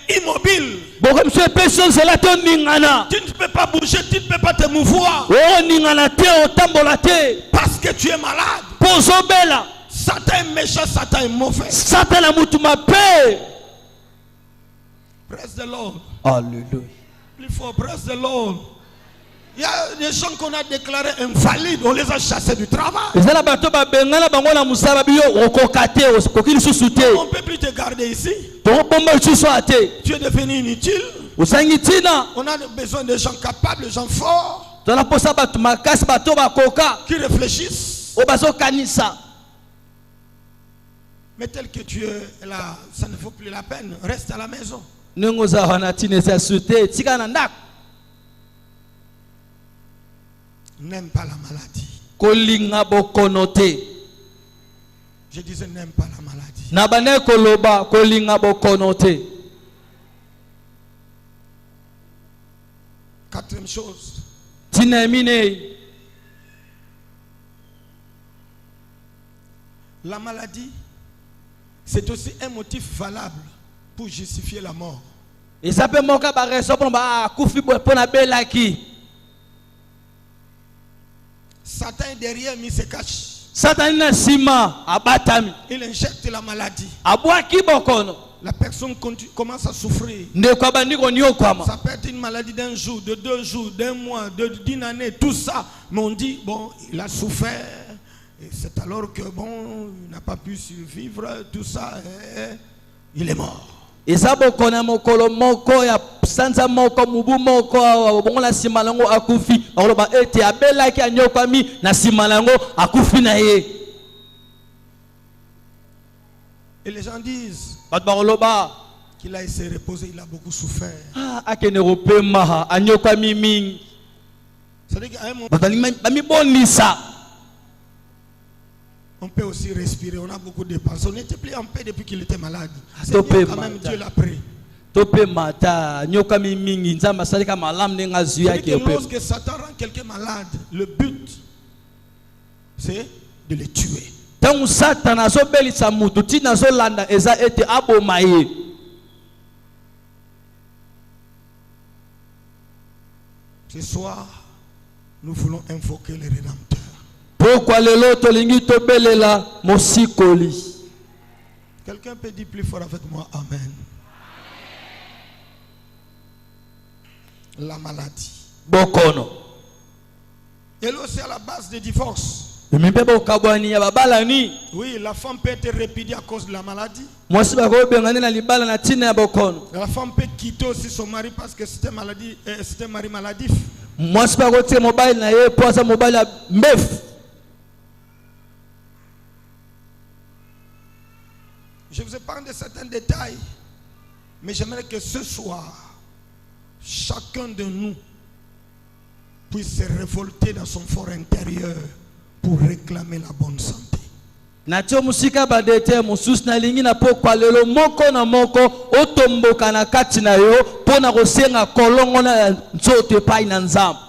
Speaker 3: immobiles.
Speaker 1: boko miso epesi nzela te oningana
Speaker 3: Tu ne peux pas bouger, tu ne peux pas te mouvoir
Speaker 1: oningana te otambola te
Speaker 3: parce que tu es malade.
Speaker 1: mpo ozobela.
Speaker 3: Satan est méchant, Satan est mauvais.
Speaker 1: Satana mutu mape.
Speaker 3: Praise the Lord.
Speaker 1: Alléluia.
Speaker 3: Plus fort, praise the Lord. Il y a des gens qu'on a déclarés invalides, on les a chassés du travail.
Speaker 1: On
Speaker 3: On ne peut plus te garder ici. Tu es devenu inutile. On a besoin de gens capables, de gens forts, qui réfléchissent. Mais tel que tu es là, ça ne vaut plus la peine. Reste à la maison. N'aime pas la maladie. Je disais n'aime pas la maladie. Quatrième chose. La maladie, c'est aussi un motif valable pour justifier la mort. Satan est derrière, mais il se cache. Il injecte la maladie. La personne commence à souffrir. Ça peut être une maladie d'un jour, de 2 jours, d'un mois, d'une année, tout ça. Mais on dit, bon, il a souffert. Et c'est alors que, bon, il n'a pas pu survivre, tout ça, il est mort. Et les gens disent qu'il a essayé de reposer, il a beaucoup souffert. C'est-à-dire qu'à un moment, on peut aussi respirer, on a beaucoup de dépensé. On n'était plus en paix depuis qu'il était malade. C'est bien quand même, Dieu l'a pris. Lorsque Satan rend quelqu'un malade, le but, c'est de le tuer. Ce soir, nous voulons invoquer le Rédempteur. Quelqu'un peut dire plus fort avec moi, amen. La maladie. Elle aussi à la base des divorces. Oui, la femme peut être répudiée à cause de la maladie. La femme peut quitter aussi son mari parce que c'était un mari maladif. Je vous épargne de certains détails, mais j'aimerais que ce soir, chacun de nous puisse se révolter dans son fort intérieur pour réclamer la bonne santé.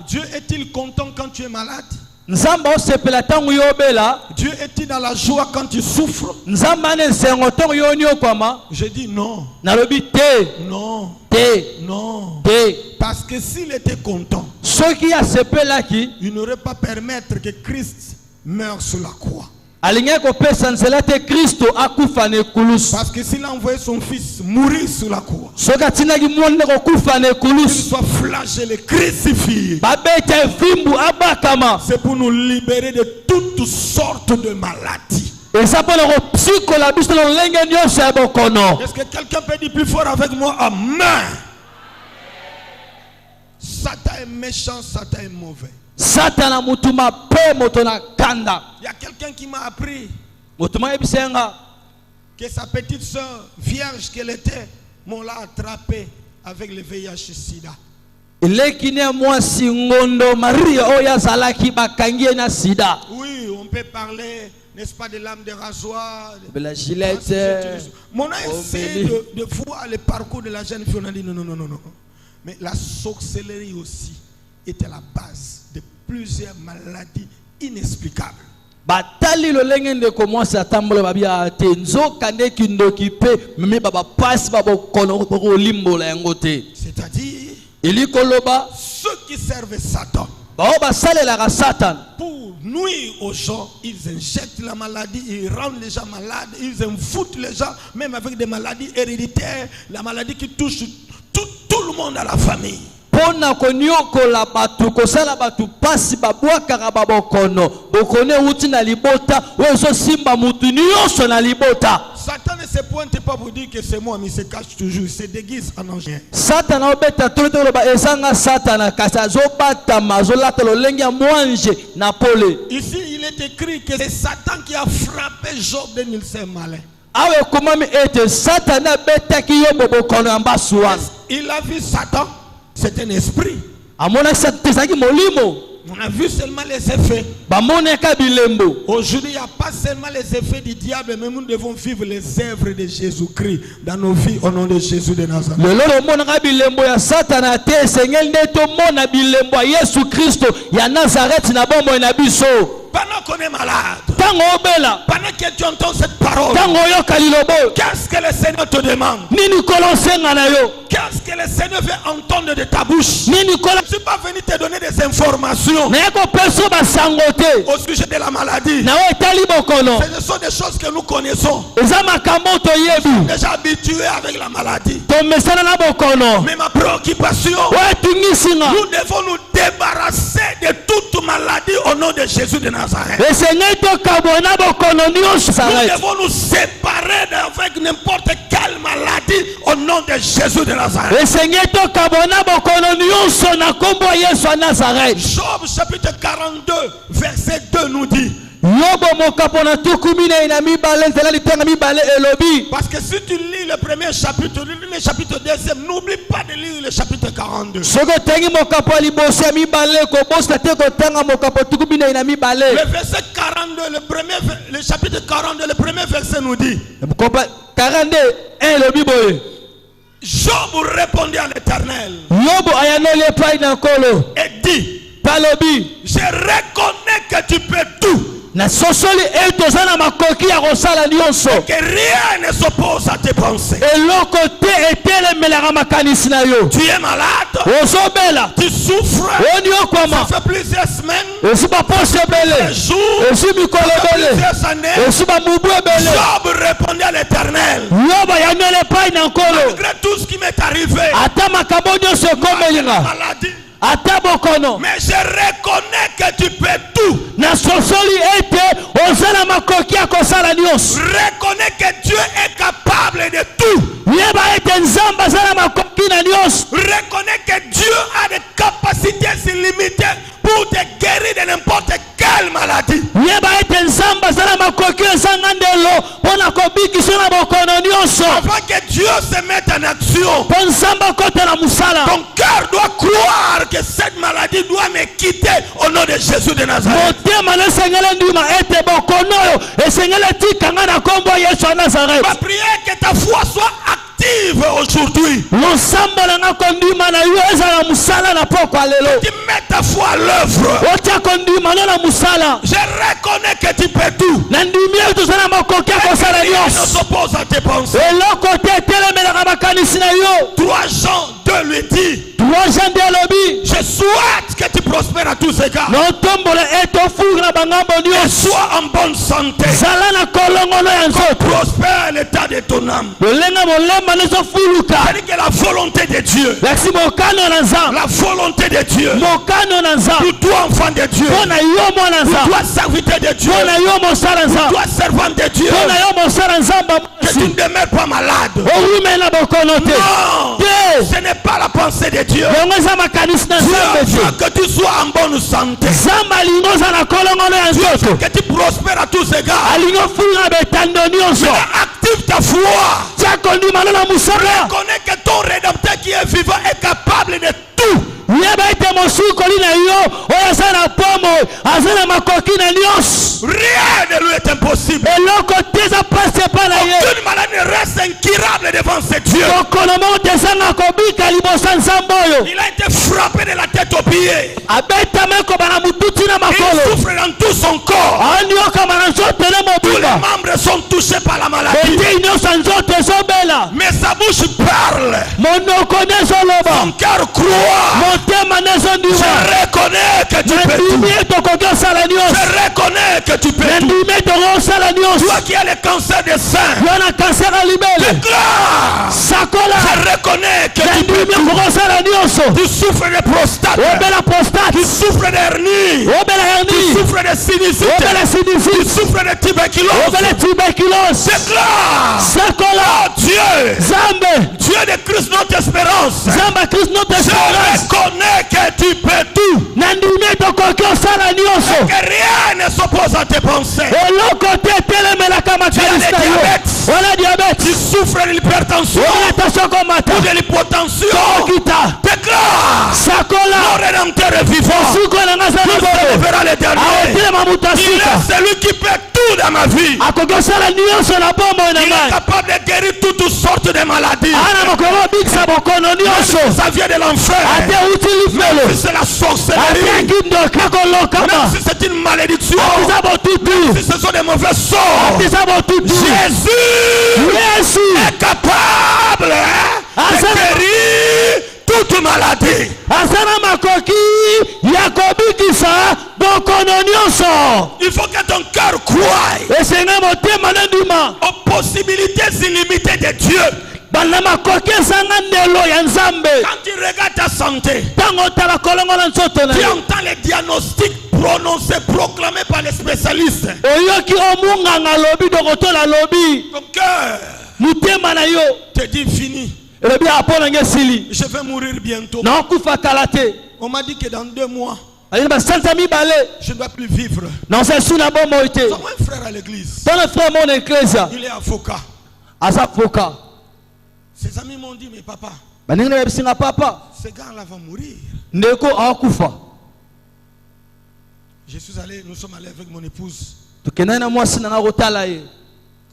Speaker 3: Dieu est-il content quand tu es malade? Dieu est-il dans la joie quand tu souffres? Je dis non. Non. Non. Parce que s'il était content, il n'aurait pas permettre que Christ meure sur la croix. Parce que s'il a envoyé son fils mourir sur la croix, qu'il soit flagellé, crucifié, c'est pour nous libérer de toutes sortes de maladies. Est-ce que quelqu'un peut dire plus fort avec moi? Amen. Satan est méchant, Satan est mauvais. Il y a quelqu'un qui m'a appris que sa petite soeur, vierge qu'elle était, m'ont l'a attrapée avec le VIH-Sida. Oui, on peut parler, n'est-ce pas, de l'âme de rasoir, de la gilette. Mon a essayé de voir le parcours de la jeune fille. On a dit non. Mais la sorcellerie aussi était la base de plusieurs maladies inexplicables. C'est-à-dire, ceux qui servent Satan, pour nuire aux gens, ils injectent la maladie, ils rendent les gens malades, ils envoûtent les gens, même avec des maladies héréditaires, la maladie qui touche tout le monde à la famille. Satan ne se pointe pas pour dire que c'est moi, mais il se cache toujours, il se déguise en ange. Ici il est écrit que c'est Satan qui a frappé Job de mille malin. Il a vu Satan, c'est un esprit. On a vu seulement les effets. Aujourd'hui, il n'y a pas seulement les effets du diable, mais nous devons vivre les œuvres de Jésus-Christ dans nos vies au nom de Jésus de Nazareth. Pendant qu'on est malade, pendant que tu entends cette parole, qu'est-ce que le Seigneur te demande? Qu'est-ce que le Seigneur veut entendre de ta bouche? Je ne suis pas venu te donner des informations au sujet de la maladie. Ce sont des choses que nous connaissons. Nous sommes déjà habitués avec la maladie. Mais ma préoccupation, nous devons nous débarrasser de toute maladie au nom de Jésus de Nazareth. Nous devons nous séparer avec n'importe quelle maladie au nom de Jésus de Nazareth. Job chapitre 42 verset 2 nous dit. Parce que si tu lis le premier chapitre, tu lis le chapitre deuxième, n'oublie pas de lire le chapitre 42. Le verset 42, le chapitre 42, le premier verset nous dit. Job répondit à l'Éternel et dit, je reconnais que tu peux tout. Et que rien ne s'oppose à tes pensées. Tu es malade, tu souffres, ça fait plusieurs semaines, plusieurs jours, plusieurs années. Job répondit à l'Éternel, malgré tout ce qui m'est arrivé, malgré la maladie, mais je reconnais que tu peux tout. Reconnais que Dieu est capable de tout. Reconnais que Dieu a des capacités illimitées pour te guérir de n'importe quelle maladie. Avant que Dieu se mette en action, ton cœur doit croire que cette maladie doit me quitter au nom de Jésus de Nazareth. Ma prière que ta foi soit active aujourd'hui. Tu mets ta foi à l'œuvre. Je reconnais que tu peux tout. Rien ne s'oppose à tes pensées. 3 Jean 2 lui dit, je souhaite que tu prospères à tous égards.
Speaker 1: Non tombola eto fugra bangambo
Speaker 3: Et
Speaker 1: nyo.
Speaker 3: sois en bonne santé.
Speaker 1: Zalana kolongono ya nzoto.
Speaker 3: Prospère l'état de ton âme.
Speaker 1: Lenga molema nezo fuluka.
Speaker 3: C'est-à-dire que la volonté de Dieu.
Speaker 1: Laksi mokano na nzambe.
Speaker 3: La volonté de Dieu.
Speaker 1: Mokano na nzambe.
Speaker 3: Pour toi enfant de Dieu.
Speaker 1: Pona yo mwana
Speaker 3: Pour
Speaker 1: nzambe.
Speaker 3: toi serviteur de Dieu.
Speaker 1: Pona yo mosala
Speaker 3: Pour
Speaker 1: nzambe.
Speaker 3: toi servant de Dieu.
Speaker 1: Pona yo mosala nzambe.
Speaker 3: Que tu ne demeures pas malade.
Speaker 1: Owume na bokono te.
Speaker 3: Non.
Speaker 1: Te.
Speaker 3: Ce n'est pas la pensée de Dieu.
Speaker 1: Yango eza makanisi na
Speaker 3: Dieu
Speaker 1: nzambe
Speaker 3: veut
Speaker 1: te.
Speaker 3: que tu sois en bonne santé.
Speaker 1: Nzambe alingi ozala kolongono ya nzoto.
Speaker 3: Que tu prospères à tous égards.
Speaker 1: Alingi ofulula betando nyonso.
Speaker 3: Active ta foi.
Speaker 1: Tia kondima na musala.
Speaker 3: Reconnais que ton rédempteur qui est vivant est capable de tout.
Speaker 1: Yeba ete mosukoli na yo oyo aza na pomo aza na makoki na nyonso.
Speaker 3: Rien ne lui est impossible.
Speaker 1: Eloko te eza pasi epai na ye.
Speaker 3: Aucune maladie ne reste incurable devant ce Dieu.
Speaker 1: Mokolo moko te ezanga kobika liboso ya nzambe oyo.
Speaker 3: Il a été frappé de la tête aux pieds.
Speaker 1: Abetama ekoba na mututi na
Speaker 3: Il
Speaker 1: makolo.
Speaker 3: souffre dans tout son corps.
Speaker 1: Andiokama na nzoto na
Speaker 3: Tous les
Speaker 1: mobimba.
Speaker 3: membres sont touchés par la maladie.
Speaker 1: Ete nyonso ya nzoto ezobela.
Speaker 3: Mais sa bouche parle.
Speaker 1: Monoko ne
Speaker 3: Son
Speaker 1: ezoloba.
Speaker 3: cœur croit.
Speaker 1: Motema ne
Speaker 3: Je
Speaker 1: ezondima.
Speaker 3: reconnais que tu peux tout.
Speaker 1: Nandimi etokoki osala nyonso.
Speaker 3: Je reconnais que tu peux tout.
Speaker 1: Nandimi etokoki osala nyonso.
Speaker 3: Toi qui as le cancer des seins,
Speaker 1: Yo na kanser ya libele.
Speaker 3: déclare.
Speaker 1: Sakola.
Speaker 3: Je reconnais que tu peux
Speaker 1: Nandimi
Speaker 3: tout.
Speaker 1: okoki osala nyonso.
Speaker 3: Tu souffres de prostate.
Speaker 1: Obela prostate.
Speaker 3: Tu souffres d'hernie.
Speaker 1: Obela
Speaker 3: Tu
Speaker 1: hernie.
Speaker 3: souffres de sinusite.
Speaker 1: Obela
Speaker 3: Tu
Speaker 1: sinusite.
Speaker 3: souffres de tuberculose.
Speaker 1: Obela tuberculose.
Speaker 3: Déclare.
Speaker 1: Sakola.
Speaker 3: Oh Dieu.
Speaker 1: Zambe.
Speaker 3: Dieu de Christ notre espérance.
Speaker 1: Zamba Christ notre
Speaker 3: Je
Speaker 1: espérance.
Speaker 3: reconnais que tu peux tout.
Speaker 1: Nandimi tokoki osala nyonso.
Speaker 3: Que rien ne s'oppose à tes pensées.
Speaker 1: Eloko te etelemelaka makanisi na yo. Wana diabete.
Speaker 3: Tu souffres de l'hypertension
Speaker 1: Wana tension komata.
Speaker 3: ou de l'hypotension.
Speaker 1: Okita.
Speaker 3: Déclare.
Speaker 1: Sakola.
Speaker 3: Mon rédempteur est vivant.
Speaker 1: Suko na nga za
Speaker 3: Il
Speaker 1: bobo.
Speaker 3: s'élèvera le dernier.
Speaker 1: Aotelema mutu
Speaker 3: Il
Speaker 1: asika.
Speaker 3: est celui qui peut tout dans ma vie.
Speaker 1: Akoki osala nyonso na bomoi na
Speaker 3: Il est
Speaker 1: ngai.
Speaker 3: capable de guérir toutes sortes de maladies.
Speaker 1: Ana mokolo obikisa bokono
Speaker 3: Même
Speaker 1: nyonso.
Speaker 3: si ça vient de l'enfer.
Speaker 1: Ate uti
Speaker 3: Même
Speaker 1: lifelo.
Speaker 3: si c'est la
Speaker 1: Ate
Speaker 3: sorcellerie.
Speaker 1: kindoka kolokama.
Speaker 3: Même si c'est une malédiction.
Speaker 1: Atiza botutu.
Speaker 3: Si ce sont des mauvais sorts.
Speaker 1: Atiza botutu.
Speaker 3: Jésus
Speaker 1: Yesu.
Speaker 3: est capable de guérir toute maladie.
Speaker 1: Asana makoki ya kobikisa bokono nyonso.
Speaker 3: Il faut que ton cœur croie
Speaker 1: Esenga motema na ndima.
Speaker 3: aux possibilités illimitées de Dieu.
Speaker 1: Bana makoki ezanga ndelo ya nzambe.
Speaker 3: Quand tu regardes ta santé,
Speaker 1: Tango tala kolongola nzoto na
Speaker 3: tu
Speaker 1: yo.
Speaker 3: entends les diagnostics prononcés, proclamés par les spécialistes.
Speaker 1: Oyoki omunganga lobi dokotola lobi.
Speaker 3: Ton cœur
Speaker 1: Mutema na yo.
Speaker 3: te dit fini.
Speaker 1: Elobi apona ngesili.
Speaker 3: Je vais mourir bientôt.
Speaker 1: Na okufa kala te.
Speaker 3: On m'a dit que dans 2 mois,
Speaker 1: Ayina basanza mibale.
Speaker 3: je ne dois plus vivre.
Speaker 1: Na sesu na bomoi te.
Speaker 3: J'ai un frère à l'église.
Speaker 1: Tona frère mon ecclesia.
Speaker 3: Il est avocat.
Speaker 1: Asa foka.
Speaker 3: Ses amis m'ont dit, mais papa,
Speaker 1: Baninga na bisinga papa.
Speaker 3: ce gars-là va mourir.
Speaker 1: Ndeko akufa.
Speaker 3: Nous sommes allés avec mon épouse,
Speaker 1: Tukena na mwasi na kotala ye.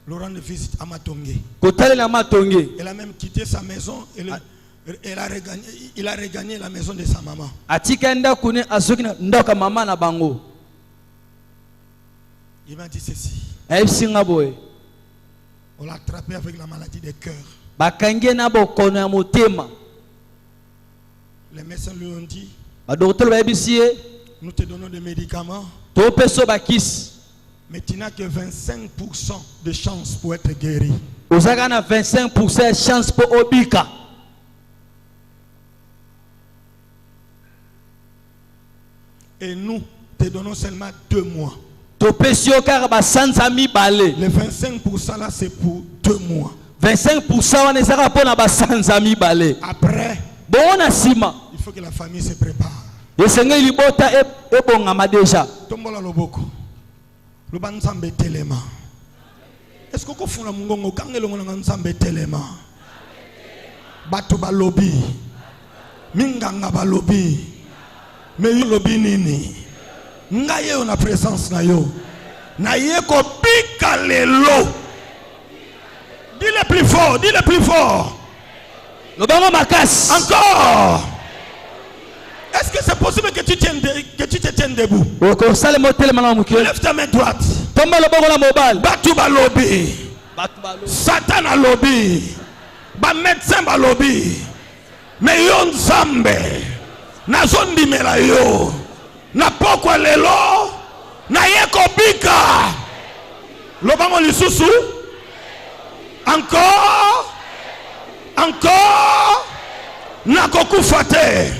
Speaker 3: Laurent de visite à Matongé.
Speaker 1: Kotale na matonge.
Speaker 3: Elle a même quitté sa maison. Il a regagné la maison de sa maman.
Speaker 1: Atika nda kune asoki na ndoka mama na bango.
Speaker 3: Il m'a dit ceci.
Speaker 1: Ebisinga boye.
Speaker 3: On l'a attrapé avec la maladie des cœurs.
Speaker 1: Bakange na bokono ya motema.
Speaker 3: Les médecins lui ont dit,
Speaker 1: Badokotelo bayebisi ye.
Speaker 3: nous te donnons des médicaments,
Speaker 1: Topeso bakisi.
Speaker 3: mais tu n'as que 25% de chance pour être guéri.
Speaker 1: Ozaka na 25% chance pour obika.
Speaker 3: Et nous te donnons seulement 2 mois.
Speaker 1: Topesio kaka basanza mibale.
Speaker 3: Les 25% là, c'est pour 2 mois.
Speaker 1: 25% wana ezaka pona basanza mibale.
Speaker 3: Après,
Speaker 1: Bona sima.
Speaker 3: il faut que la famille se prépare.
Speaker 1: Esenge libota ebongama deja.
Speaker 3: Tombola loboko. Lubanzambe telema. Est-ce que vous funa mungongo kangelo ngona nzambe telema? Bato balobi. Minganga balobi. Mais yo lobi nini? Ngaye on a présence na yo. Na ye ko pika lelo. Dis-le plus fort, dis-le plus fort.
Speaker 1: Lobango makas.
Speaker 3: Encore. Est-ce que c'est possible que tu te tiennes debout?
Speaker 1: Oko sale motel mana mukyo.
Speaker 3: Lève ta main droite.
Speaker 1: Tomba loboko na mobile.
Speaker 3: Batu balobi.
Speaker 1: Batu balo.
Speaker 3: Satan a lobby. Ba médecin ba lobby. Mais yon zambe. nazondimela yo na pokwa lelo na yeko bika lobango lisusu encore nakokufa te,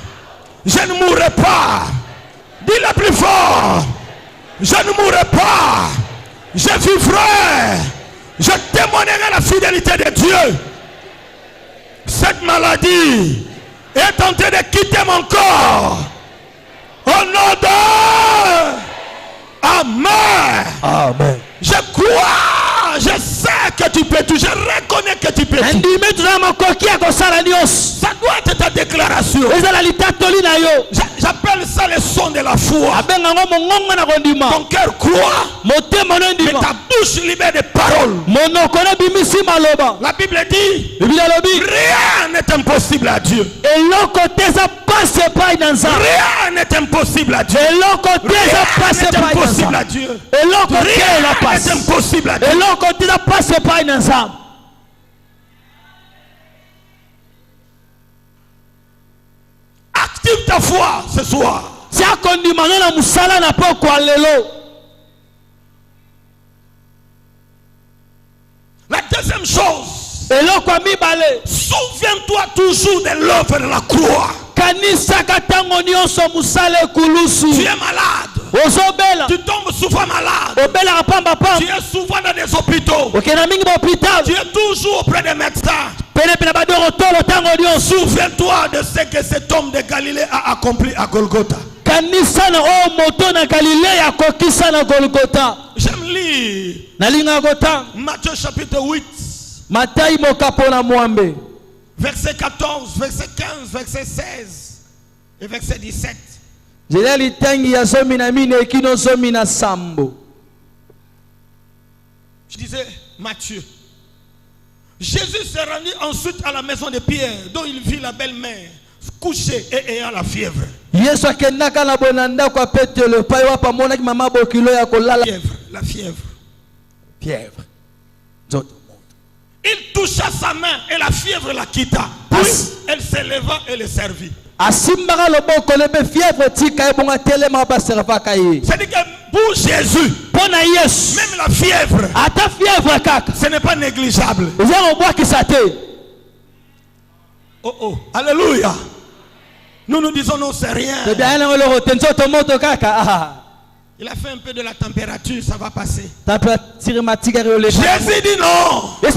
Speaker 3: je ne mourrai pas. Dis-le plus fort, je ne mourrai pas, je vivrai, je témoignerai la fidélité de Dieu. Cette maladie est en train de quitter mon corps. Au nom de Amen.
Speaker 1: Amen.
Speaker 3: Je crois, je sais que tu peux tout, je reconnais que tu peux tout. Ça doit être ta déclaration. J'appelle ça le son de la foi. Ton cœur croit, mais ta bouche libère des paroles. La Bible dit, rien n'est impossible à Dieu. Rien n'est impossible à Dieu. Rien n'est impossible à Dieu. Rien n'est impossible à Dieu. Active ta foi ce soir. La deuxième chose, souviens-toi toujours de l'œuvre de la croix. Tu es malade. Tu tombes souvent malade. Tu es souvent dans des hôpitaux. Tu es toujours auprès des médecins. Souviens-toi de ce que cet homme de Galilée a accompli à Golgotha. J'aime lire Matthieu chapitre 8. Verset 14, verset 15, verset 16 et verset 17. Je disais Matthieu. Jésus s'est rendu ensuite à la maison de Pierre, dont il vit la belle-mère couchée et ayant la fièvre. La fièvre. Il toucha sa main et la fièvre la quitta. Puis elle s'éleva et le servit. C'est-à-dire que pour Jésus, même la fièvre, ce n'est pas négligeable. Oh, alléluia. Nous nous disons non, c'est rien. Il a fait un peu de la température, ça va passer. Jésus dit non. Je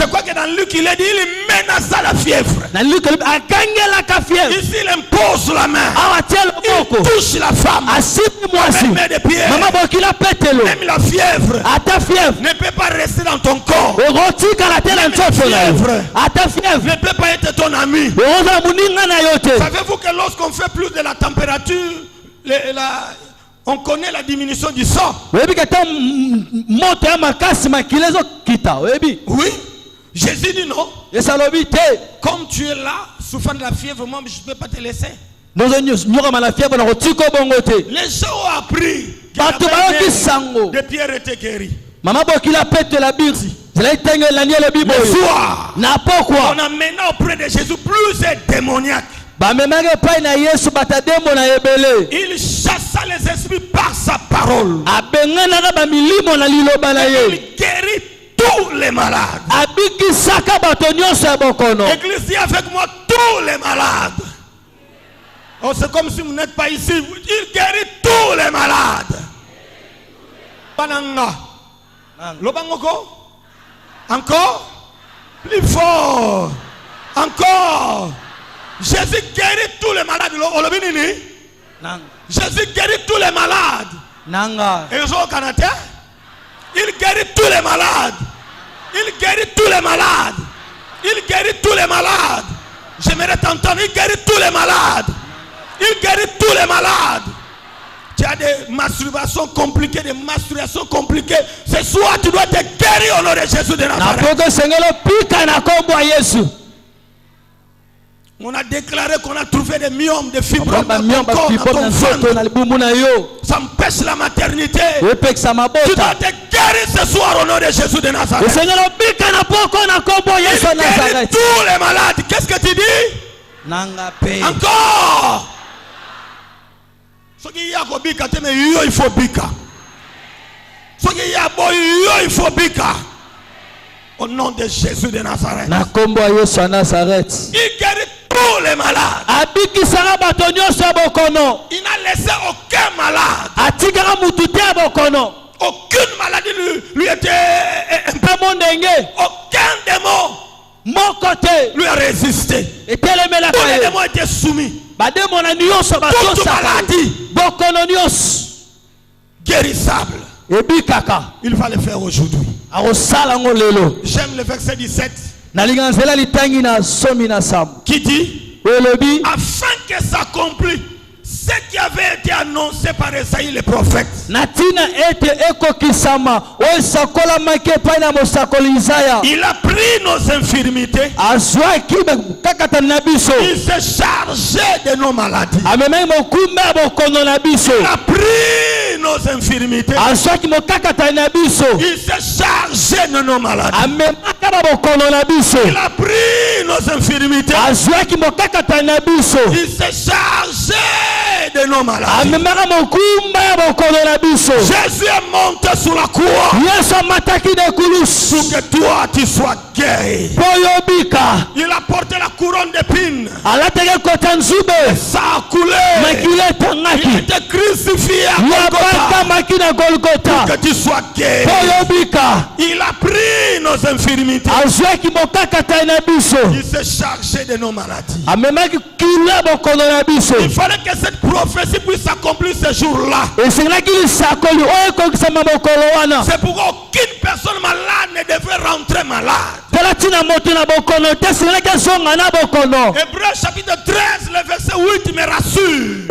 Speaker 3: crois que dans Luc, il a dit, il menaça la fièvre. Ici, il impose la main. Il touche la femme. Même des pierres. Même la fièvre ne peut pas rester dans ton corps. Même la fièvre ne peut pas être ton ami. Savez-vous que lorsqu'on fait plus de la température, on connaît la diminution du sang. Oui. Jésus dit non. Comme tu es là, souffrant de la fièvre, moi je ne peux pas te laisser. Les gens ont appris que des pierres étaient guéries. Le soir, on a maintenant auprès de Jésus plusieurs démoniaques. Il chassa les esprits par sa parole. Il guérit tous les malades. Église, dit avec moi tous les malades. Oh, c'est comme si vous n'êtes pas ici. Il guérit tous les malades. Encore plus fort. Encore. Jésus guérit tous les malades. Jésus guérit tous les malades. Et au Canada, il guérit tous les malades. Il guérit tous les malades. Il guérit tous les malades. J'aimerais t'entendre. Il guérit tous les malades. Il guérit tous les malades. Tu as des masturbations compliquées, des menstruations compliquées. Ce soir, tu dois te guérir au nom de Jésus de Nazareth. On a déclaré qu'on a trouvé des myomes, des fibromes dans ton corps, dans ton ventre. Ça empêche la maternité. Tu dois te guérir ce soir au nom de Jésus de Nazareth. Il guérit tous les malades. Qu'est-ce que tu dis? Encore. Ce qui y a bika, mais il faut bika. Ce qui y a il faut bika. Au nom de Jésus de Nazareth. Il guérit tous les malades. Il n'a laissé aucun malade. Aucune maladie lui était aucun démon lui a résisté. Tous les démons étaient soumis. Toute maladie guérissable. Il va le faire aujourd'hui. J'aime le verset 17 qui dit afin que s'accomplisse ce qui avait été annoncé par Esaïe le prophète. Il a pris nos infirmités. Il s'est chargé de nos maladies. Il a pris nos infirmités. Il s'est chargé de nos maladies. Il a pris nos infirmités. Il s'est chargé de nos maladies. Jésus est monté sur la croix pour que toi tu sois guéri. Il a porté la couronne d'épines. Ça a coulé. Il a été crucifié à Golgotha pour que tu sois guéri. Il a pris nos infirmités. Il s'est chargé de nos maladies. Il fallait que cette prophétie puisse s'accomplir ce jour-là. C'est pourquoi aucune personne malade ne devait rentrer malade. Hébreux chapitre 13, le verset 8 me rassure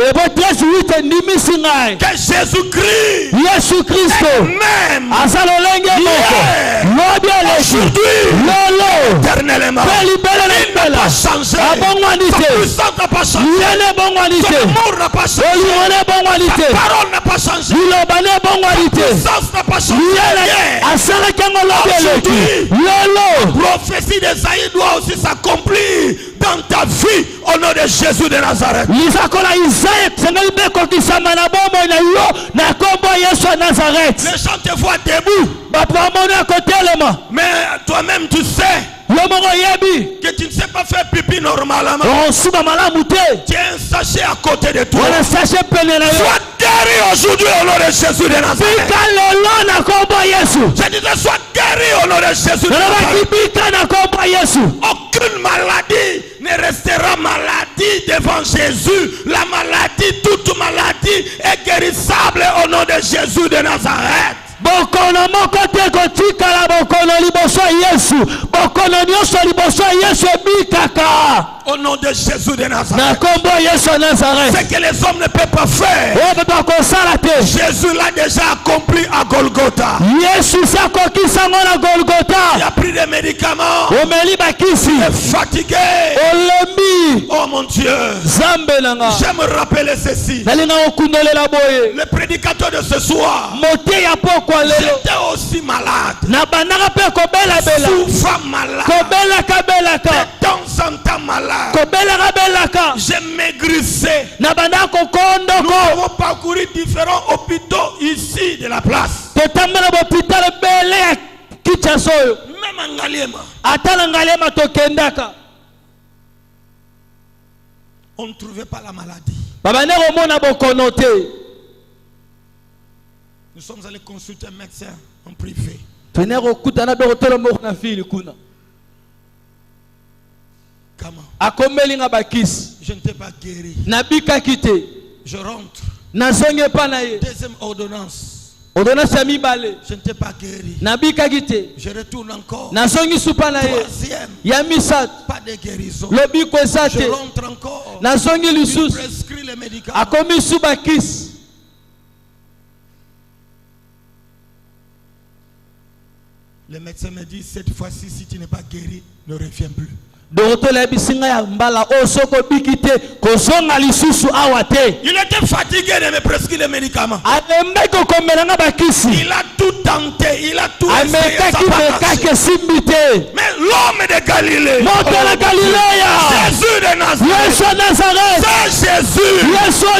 Speaker 3: que Jésus-Christ est même aujourd'hui, éternellement. Il n'a pas changé. Sa puissance n'a pas changé. Son amour n'a pas changé. Sa parole n'a pas changé. Sa puissance n'a pas changé. Aujourd'hui, la prophétie d'Esaïe doit aussi s'accomplir dans ta vie au nom de Jésus de Nazareth. Les gens te voient debout, mais toi-même tu sais que tu ne sais pas faire pipi normalement. Tu as un sachet à côté de toi. Sois guéri aujourd'hui au nom de Jésus de Nazareth. Je disais sois guéri au nom de Jésus de Nazareth. Aucune maladie ne restera maladie devant Jésus. La maladie, toute maladie est guérissable au nom de Jésus de Nazareth. Au nom de Jésus de Nazareth. Ce que les hommes ne peuvent pas faire, Jésus l'a déjà accompli à Golgotha. Il a pris des médicaments. Il est fatigué. Oh mon Dieu. J'aime rappeler ceci. Le prédicateur de ce soir, j'étais aussi malade. Souvent malade. De temps en temps malade. J'ai maigrissé. Nous avons parcouru différents hôpitaux ici de la place. Même en Ngaliema. On ne trouvait pas la maladie. Nous sommes allés consulter un médecin en privé. Comment? Je ne t'ai pas guéri. Je rentre. Deuxième ordonnance. Je ne t'ai pas guéri. Je retourne encore. Troisième. Pas de guérison. Je rentre encore. Il prescrit les médicaments. Le médecin me dit cette fois-ci, si tu n'es pas guéri, ne reviens plus. Il était fatigué de me prescrire les médicaments. Il a tout tenté, il a tout essayé, ça n'a pas marché. Mais l'homme de Galilée, Jésus de Nazareth, c'est Jésus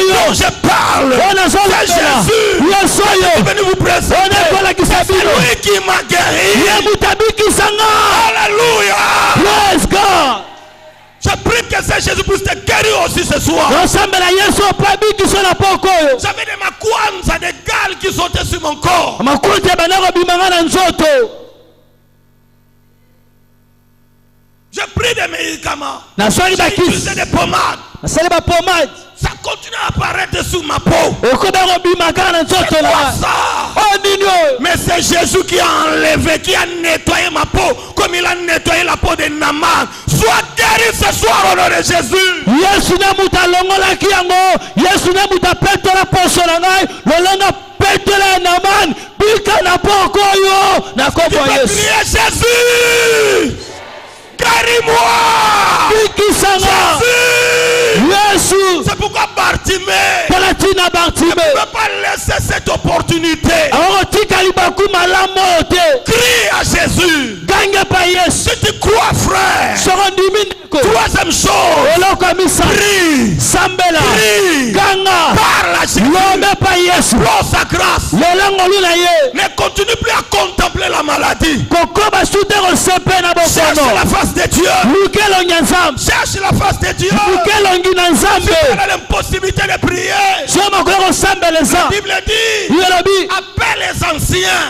Speaker 3: dont je parle. C'est Jésus qui est venu vous présenter. C'est lui qui m'a guéri. Alléluia.
Speaker 4: Praise God.
Speaker 3: Je prie que ce Jésus puisse te guérir aussi ce soir. J'avais des makwanza, des gales qui sautaient sur mon corps. Je pris des médicaments. J'ai utilisé des pommades. Ça continue à apparaître sur ma peau. C'est quoi ça? Mais c'est Jésus qui a enlevé, qui a nettoyé ma peau, comme il a nettoyé la peau de Naaman. Sois guéri ce soir au nom de Jésus. Jésus, guéris-moi. Jésus. C'est pourquoi Bartimée ne peut pas laisser cette opportunité. Crie à Jésus. Si tu crois, frère. Troisième chose. Prie. Parle à Jésus. Prends sa grâce. Ne continue plus à contempler la maladie. Cherche la face de Dieu. Cherche la face de Dieu. Tu as l'impossibilité de prier. La Bible dit, appelle les anciens.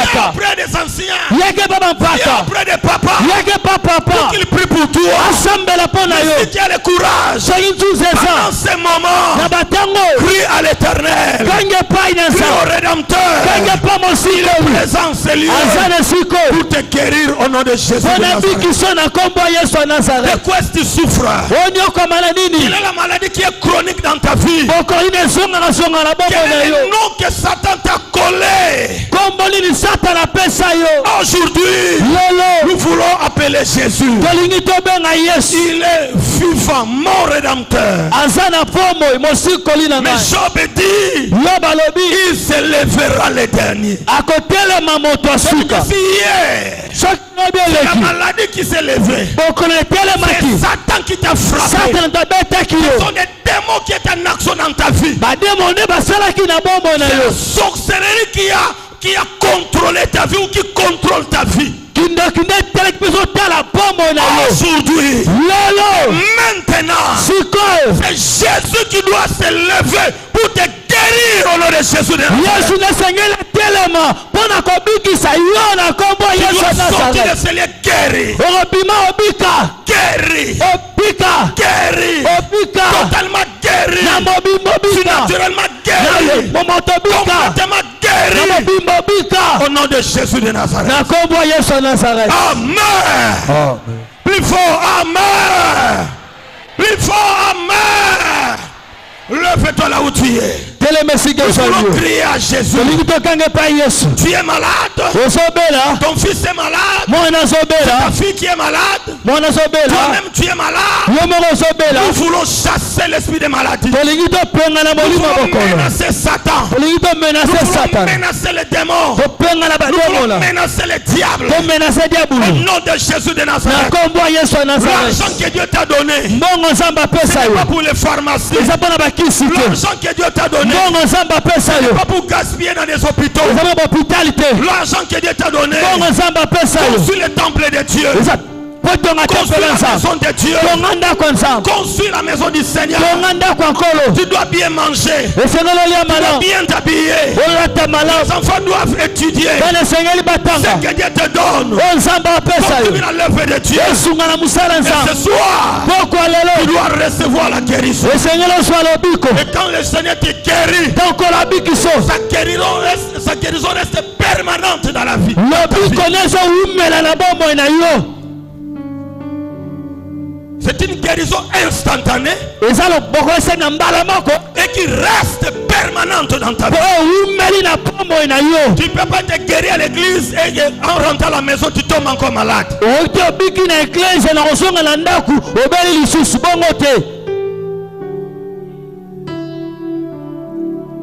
Speaker 3: Viens auprès des anciens. Viens auprès des papas. Pour qu'ils prient pour toi. Si tu as le courage, pendant ces moments, crie à l'Éternel. Crie au Rédempteur. Il est présent, c'est lui, pour te guérir au nom de Jésus de Nazareth. De quoi est-ce que tu souffres? Quelle est la maladie qui est chronique dans ta vie? Quel est le nom que Satan t'a collé? Aujourd'hui, nous voulons appeler Jésus. Il est vivant, mon Rédempteur. Mais Job dit, il se lèvera le dernier. C'est la maladie qui s'est levée. C'est Satan qui t'a frappé. Ce sont des démons qui est en action dans ta vie. C'est la sorcellerie qui a contrôlé ta vie ou qui contrôle ta vie. Aujourd'hui, maintenant, c'est Jésus qui doit se lever pour te guérir au nom de Jésus. Tu dois sortir de ce lieu guéri. Guéri. Totalement guéri. Naturellement guéri. Complètement guéri. Au nom de Jésus de Nazareth. Amen. Plus fort, amen. Plus fort, amen. Lève-toi là où tu es. Nous voulons crier à Jésus. Tu es malade. Ton fils est malade. C'est ta fille qui est malade. Toi-même tu es malade. Nous voulons chasser l'esprit de maladie. Nous voulons menacer Satan. Nous voulons menacer les démons. Nous voulons menacer les diables. Au nom de Jésus de Nazareth. L'argent que Dieu t'a donné, ce n'est pas pour les pharmacies. L'argent que Dieu t'a donné, ce n'est pas pour gaspiller dans des hôpitaux. L'argent que Dieu t'a donné, construis le temple de Dieu. Construis la maison de Dieu. Construis la maison du Seigneur. Tu dois bien manger. Tu dois bien t'habiller. Les enfants doivent étudier. Ce que Dieu te donne, continue la l'œuvre de Dieu. Et ce soir, tu dois recevoir la guérison. Et quand le Seigneur te guérit, sa guérison reste permanente dans la vie. C'est une guérison instantanée.
Speaker 1: Et
Speaker 3: qui reste permanente dans ta vie. Tu ne peux pas te guérir à l'église et en rentrant à la maison, tu tombes encore malade.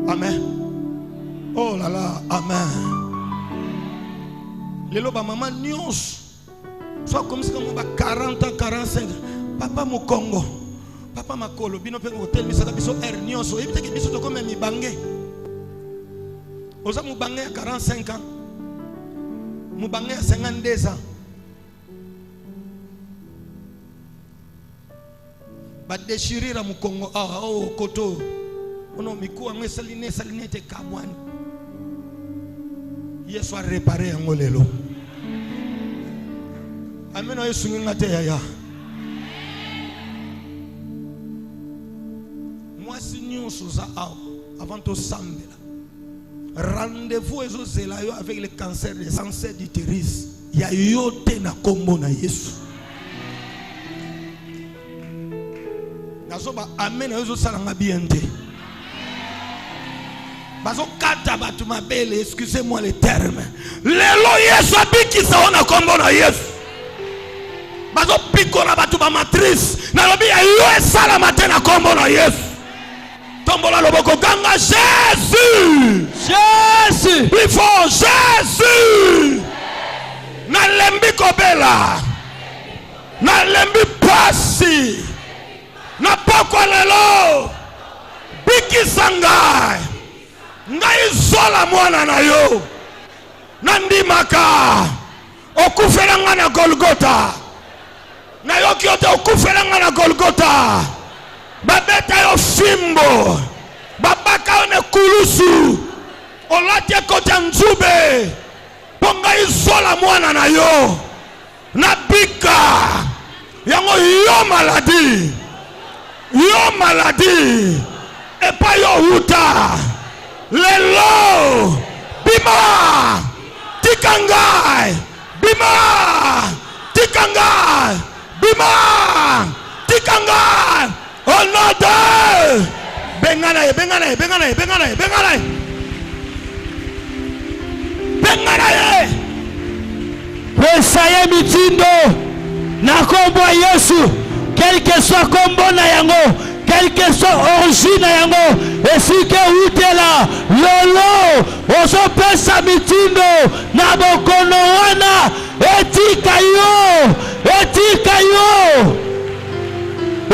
Speaker 3: Amen. Oh là là, amen. Les loba maman nyons. Soit comme si on a 40 ans, 45 ans. Papa mon Congo. Papa makolo bino pe hotel misaka biso nyonso. Ebite ki biso to comme mi bangé. Oza mu bangé à 45 ans. Mu bangé à 52 ans. Ba déchirer à mu Congo oh koto. Ono miku amwe saline te kabwani. Yesu a réparé en olelo. Amen o Yesu ngate ya. Moi si nyonso za avant to sambela. Rendez-vous ezo zela yo avec le cancer d'utérus. Ya yote na kombo na Yesu. Nazoba amen o Yesu salanga bien te. Excusez-moi les termes. Lelo Yesu abiki saona kombo na Yesu. Bazo piko na batu ba matrice. Na lobi ya yo esala matena kombo na Yesu. Tombola loboko ganga Jésus.
Speaker 1: Jésus.
Speaker 3: Plus fort Jésus. Na lembi kobela. Na lembi pasi. Na poko lelo. Biki sangai. Ngai zola mwana na yo nandimaka okufelanga na Golgota na yo kyote okufelanga na Golgota babeta yo fimbo babaka yo ne kulusu olati ekota nzube po ngai zola mwana na yo nabika yango yo maladi epa yo huta Lelo Bima Tikangai Bima Tikangai Bima Tikangai Onode Benganaye
Speaker 1: Pesaye mitindo na kombo Yesu quel que soit kombo na yango quel que soit origine yango esike utela lolo oso pesa mitindo na bokono wana etika yo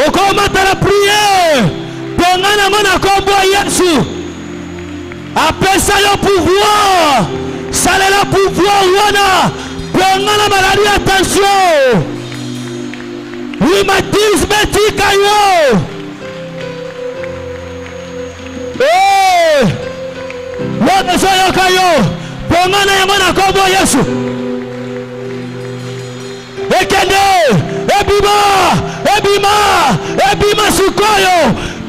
Speaker 1: okomata la prière pengana ngona kombo Yesu apesa yo pouvoir salela pouvoir wana pengana maladie attention rhumatisme etika yo. Wone soyo kayo pongana yango na kombo Yesu ekende ebima sukoyo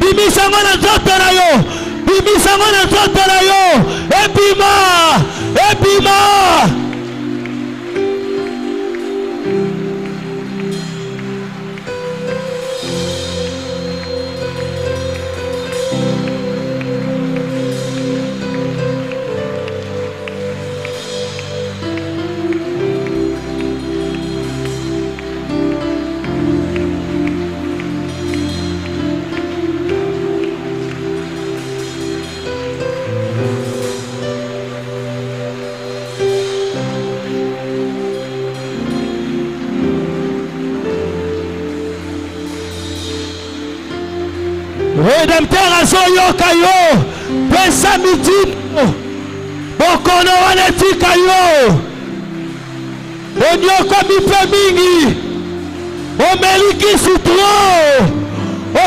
Speaker 1: bimisa ngo na nzoto na yo ebima Redempteur azoyoka yo pesa mitindo bokono wana tika yo onyoko mipe mingi omelikisi tro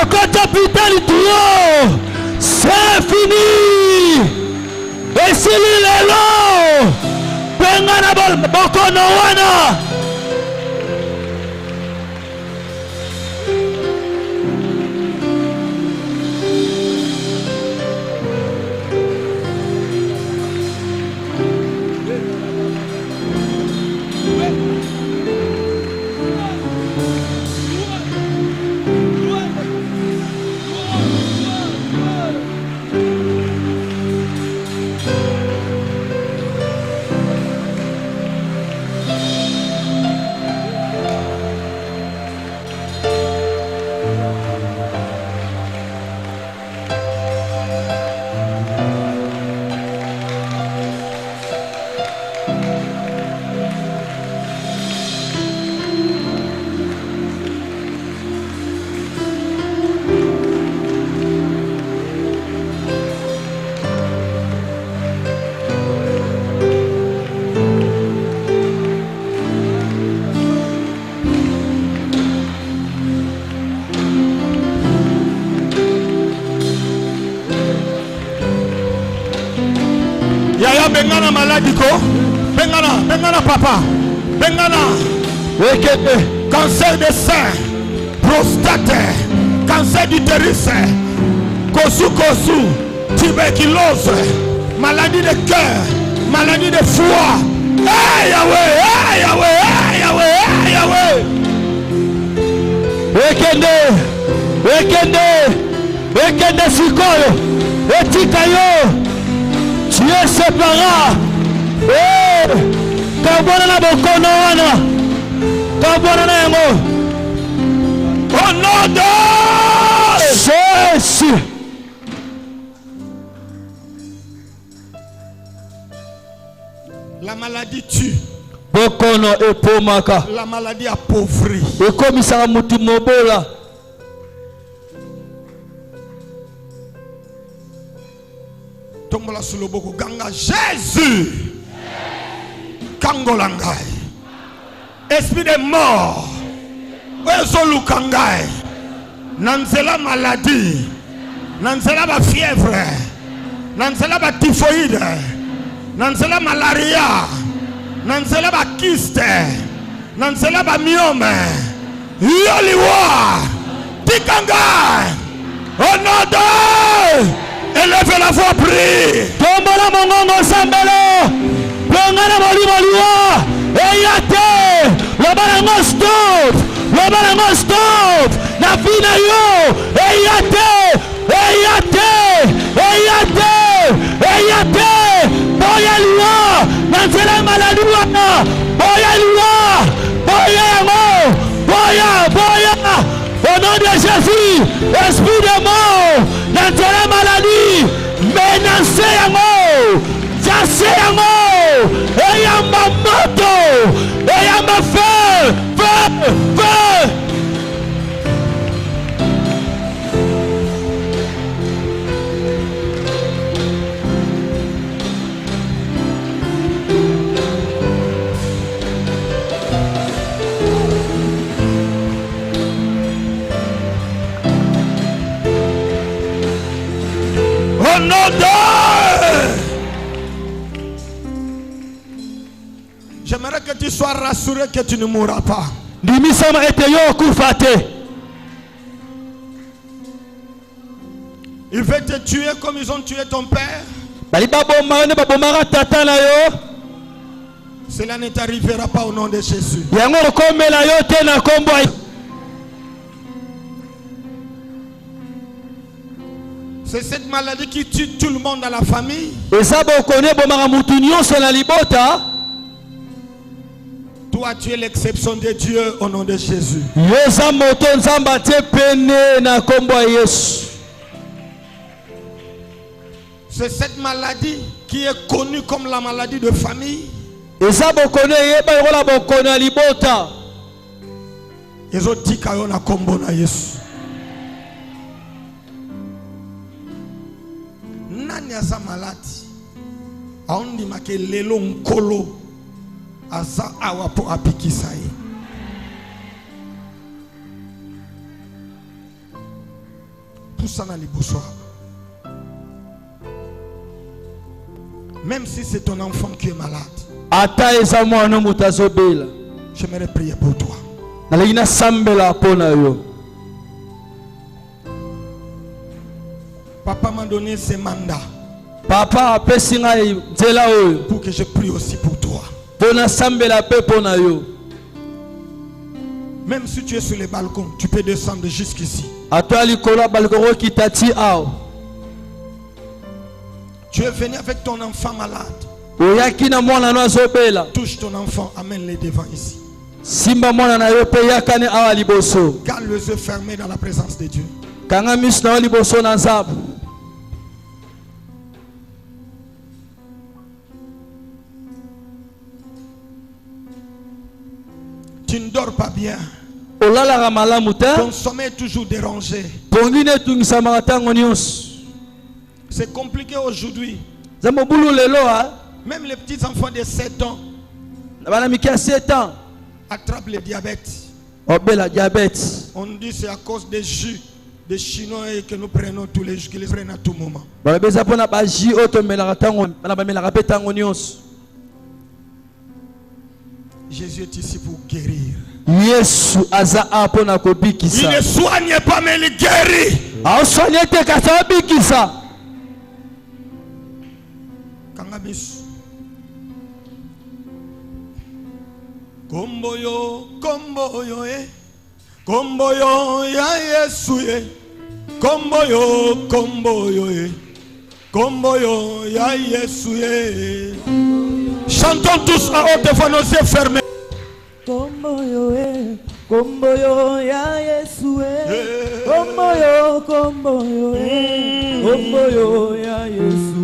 Speaker 1: okota pitali tro c'est fini esili lelo pengana bokono wana
Speaker 3: Yaya bengana maladie ko. Bengana papa. Bengana. Cancer des seins, prostate, cancer d'utérus, kosu, tuberculose, maladie de cœur, maladie de foie. Hey Yahweh.
Speaker 1: Wekende sikoyo. Etika yo. Tu es séparé. Kabona na bokono wana. Kabona na yango.
Speaker 3: Au nom de
Speaker 1: Jésus.
Speaker 3: La maladie tue.
Speaker 1: Bokono epomaka.
Speaker 3: La maladie appauvrit.
Speaker 1: Ekomisaka mutu mobola.
Speaker 3: Tombola sous le boko ganga Jésus. Kangolangai. Esprit de mort. Ezolu kangai. Nanzela maladie. Nanzela ba fièvre. Nanzela ba typhoïde. Nanzela malaria. Nanzela ba kyste. Nanzela ba myome. Yoliwa. Tikangai. Au nom de élève la voix, prie.
Speaker 1: Tombola mongongo sambelo. Bongana moliwa. Eyate. Lobalango stop. Na vina yo. Eyate. Boya liwa. Nanzela maladi wana. Boya liwa. Boya. Au nom de Jésus, esprit de mort, nanzela maladie, menacez yango, chassez yango, eyamba moto, eyamba feu.
Speaker 3: Au nom de... J'aimerais que tu sois rassuré que tu ne mourras pas.
Speaker 1: Ndimisama eteyo kufate.
Speaker 3: Il veut te tuer comme ils ont tué ton père. Cela ne t'arrivera pas au nom de Jésus. C'est cette maladie qui tue tout le monde dans la famille. Toi, tu es l'exception de Dieu au nom de Jésus. C'est cette maladie qui est connue comme la maladie de famille. Ils ont dit qu'il y a un combo na Yesu. Nani asa malade? Aondi make lelo nkolo asa awa po apikisa ye. Poussa na liboso. Même si c'est ton enfant qui est malade, j'aimerais prier pour toi. Papa m'a donné ce mandat pour que je prie aussi pour toi. Même si tu es sur les balcons, tu peux descendre jusqu'ici. Tu es venu avec ton enfant malade. Touche ton enfant, amène-les devant ici. Garde les yeux fermés dans la présence de Dieu. Tu ne dors pas bien. Ton sommeil est toujours dérangé. C'est compliqué aujourd'hui. Même les petits enfants de 7 ans attrapent le diabète. On dit c'est à cause des jus des Chinois et que nous prenons tous les jours, qu'ils les prennent à tout moment. Jésus est ici pour guérir. Il ne soigne pas, mais il guérit. Komboyo, komboyo, komboyo, ya Yesu, komboyo, komboyo, komboyo, ya Yesu. Chantons tous à haute voix, nos yeux fermés.
Speaker 4: Komboyo, komboyo, ya Yesu, komboyo, komboyo, komboyo, ya Yesu,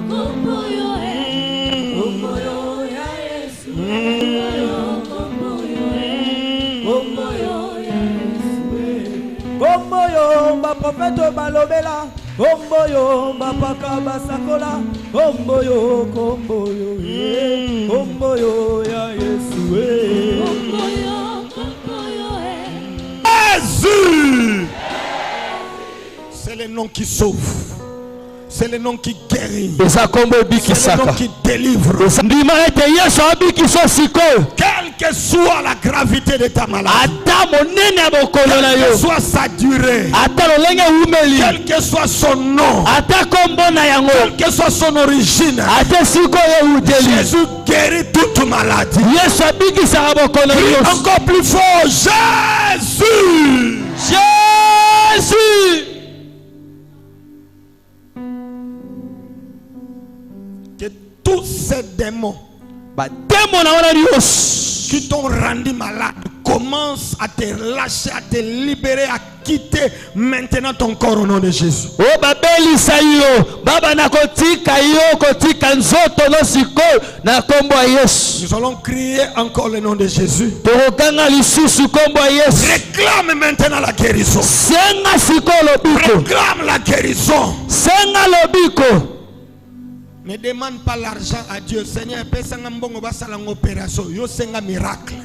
Speaker 4: komboyo, komboyo, ya Yesu, komboyo, ya Yesu, komboyo, ma prophète balobela. Komboyo, bapaka basakola. Komboyo, komboyo, komboyo, ya Yesu. Komboyo, komboyo,
Speaker 3: Jésus. C'est le nom qui sauve. C'est le nom qui guérit. C'est le nom qui délivre. Quelle que soit la gravité de ta maladie, quelle que soit sa durée, quel que soit son nom, quelle que soit son origine, Jésus guérit toute maladie. Crie encore plus fort, Jésus.
Speaker 1: Jésus.
Speaker 3: Que tous ces démons qui t'ont rendu malade commencent à te lâcher, à te libérer, à quitter maintenant ton corps au nom de Jésus. Nous allons crier encore le nom de Jésus. Réclame maintenant la guérison. Réclame la guérison. Ne demande pas l'argent à Dieu. Seigneur, pesa ngambongo basala ngopération. Yo senga miracle.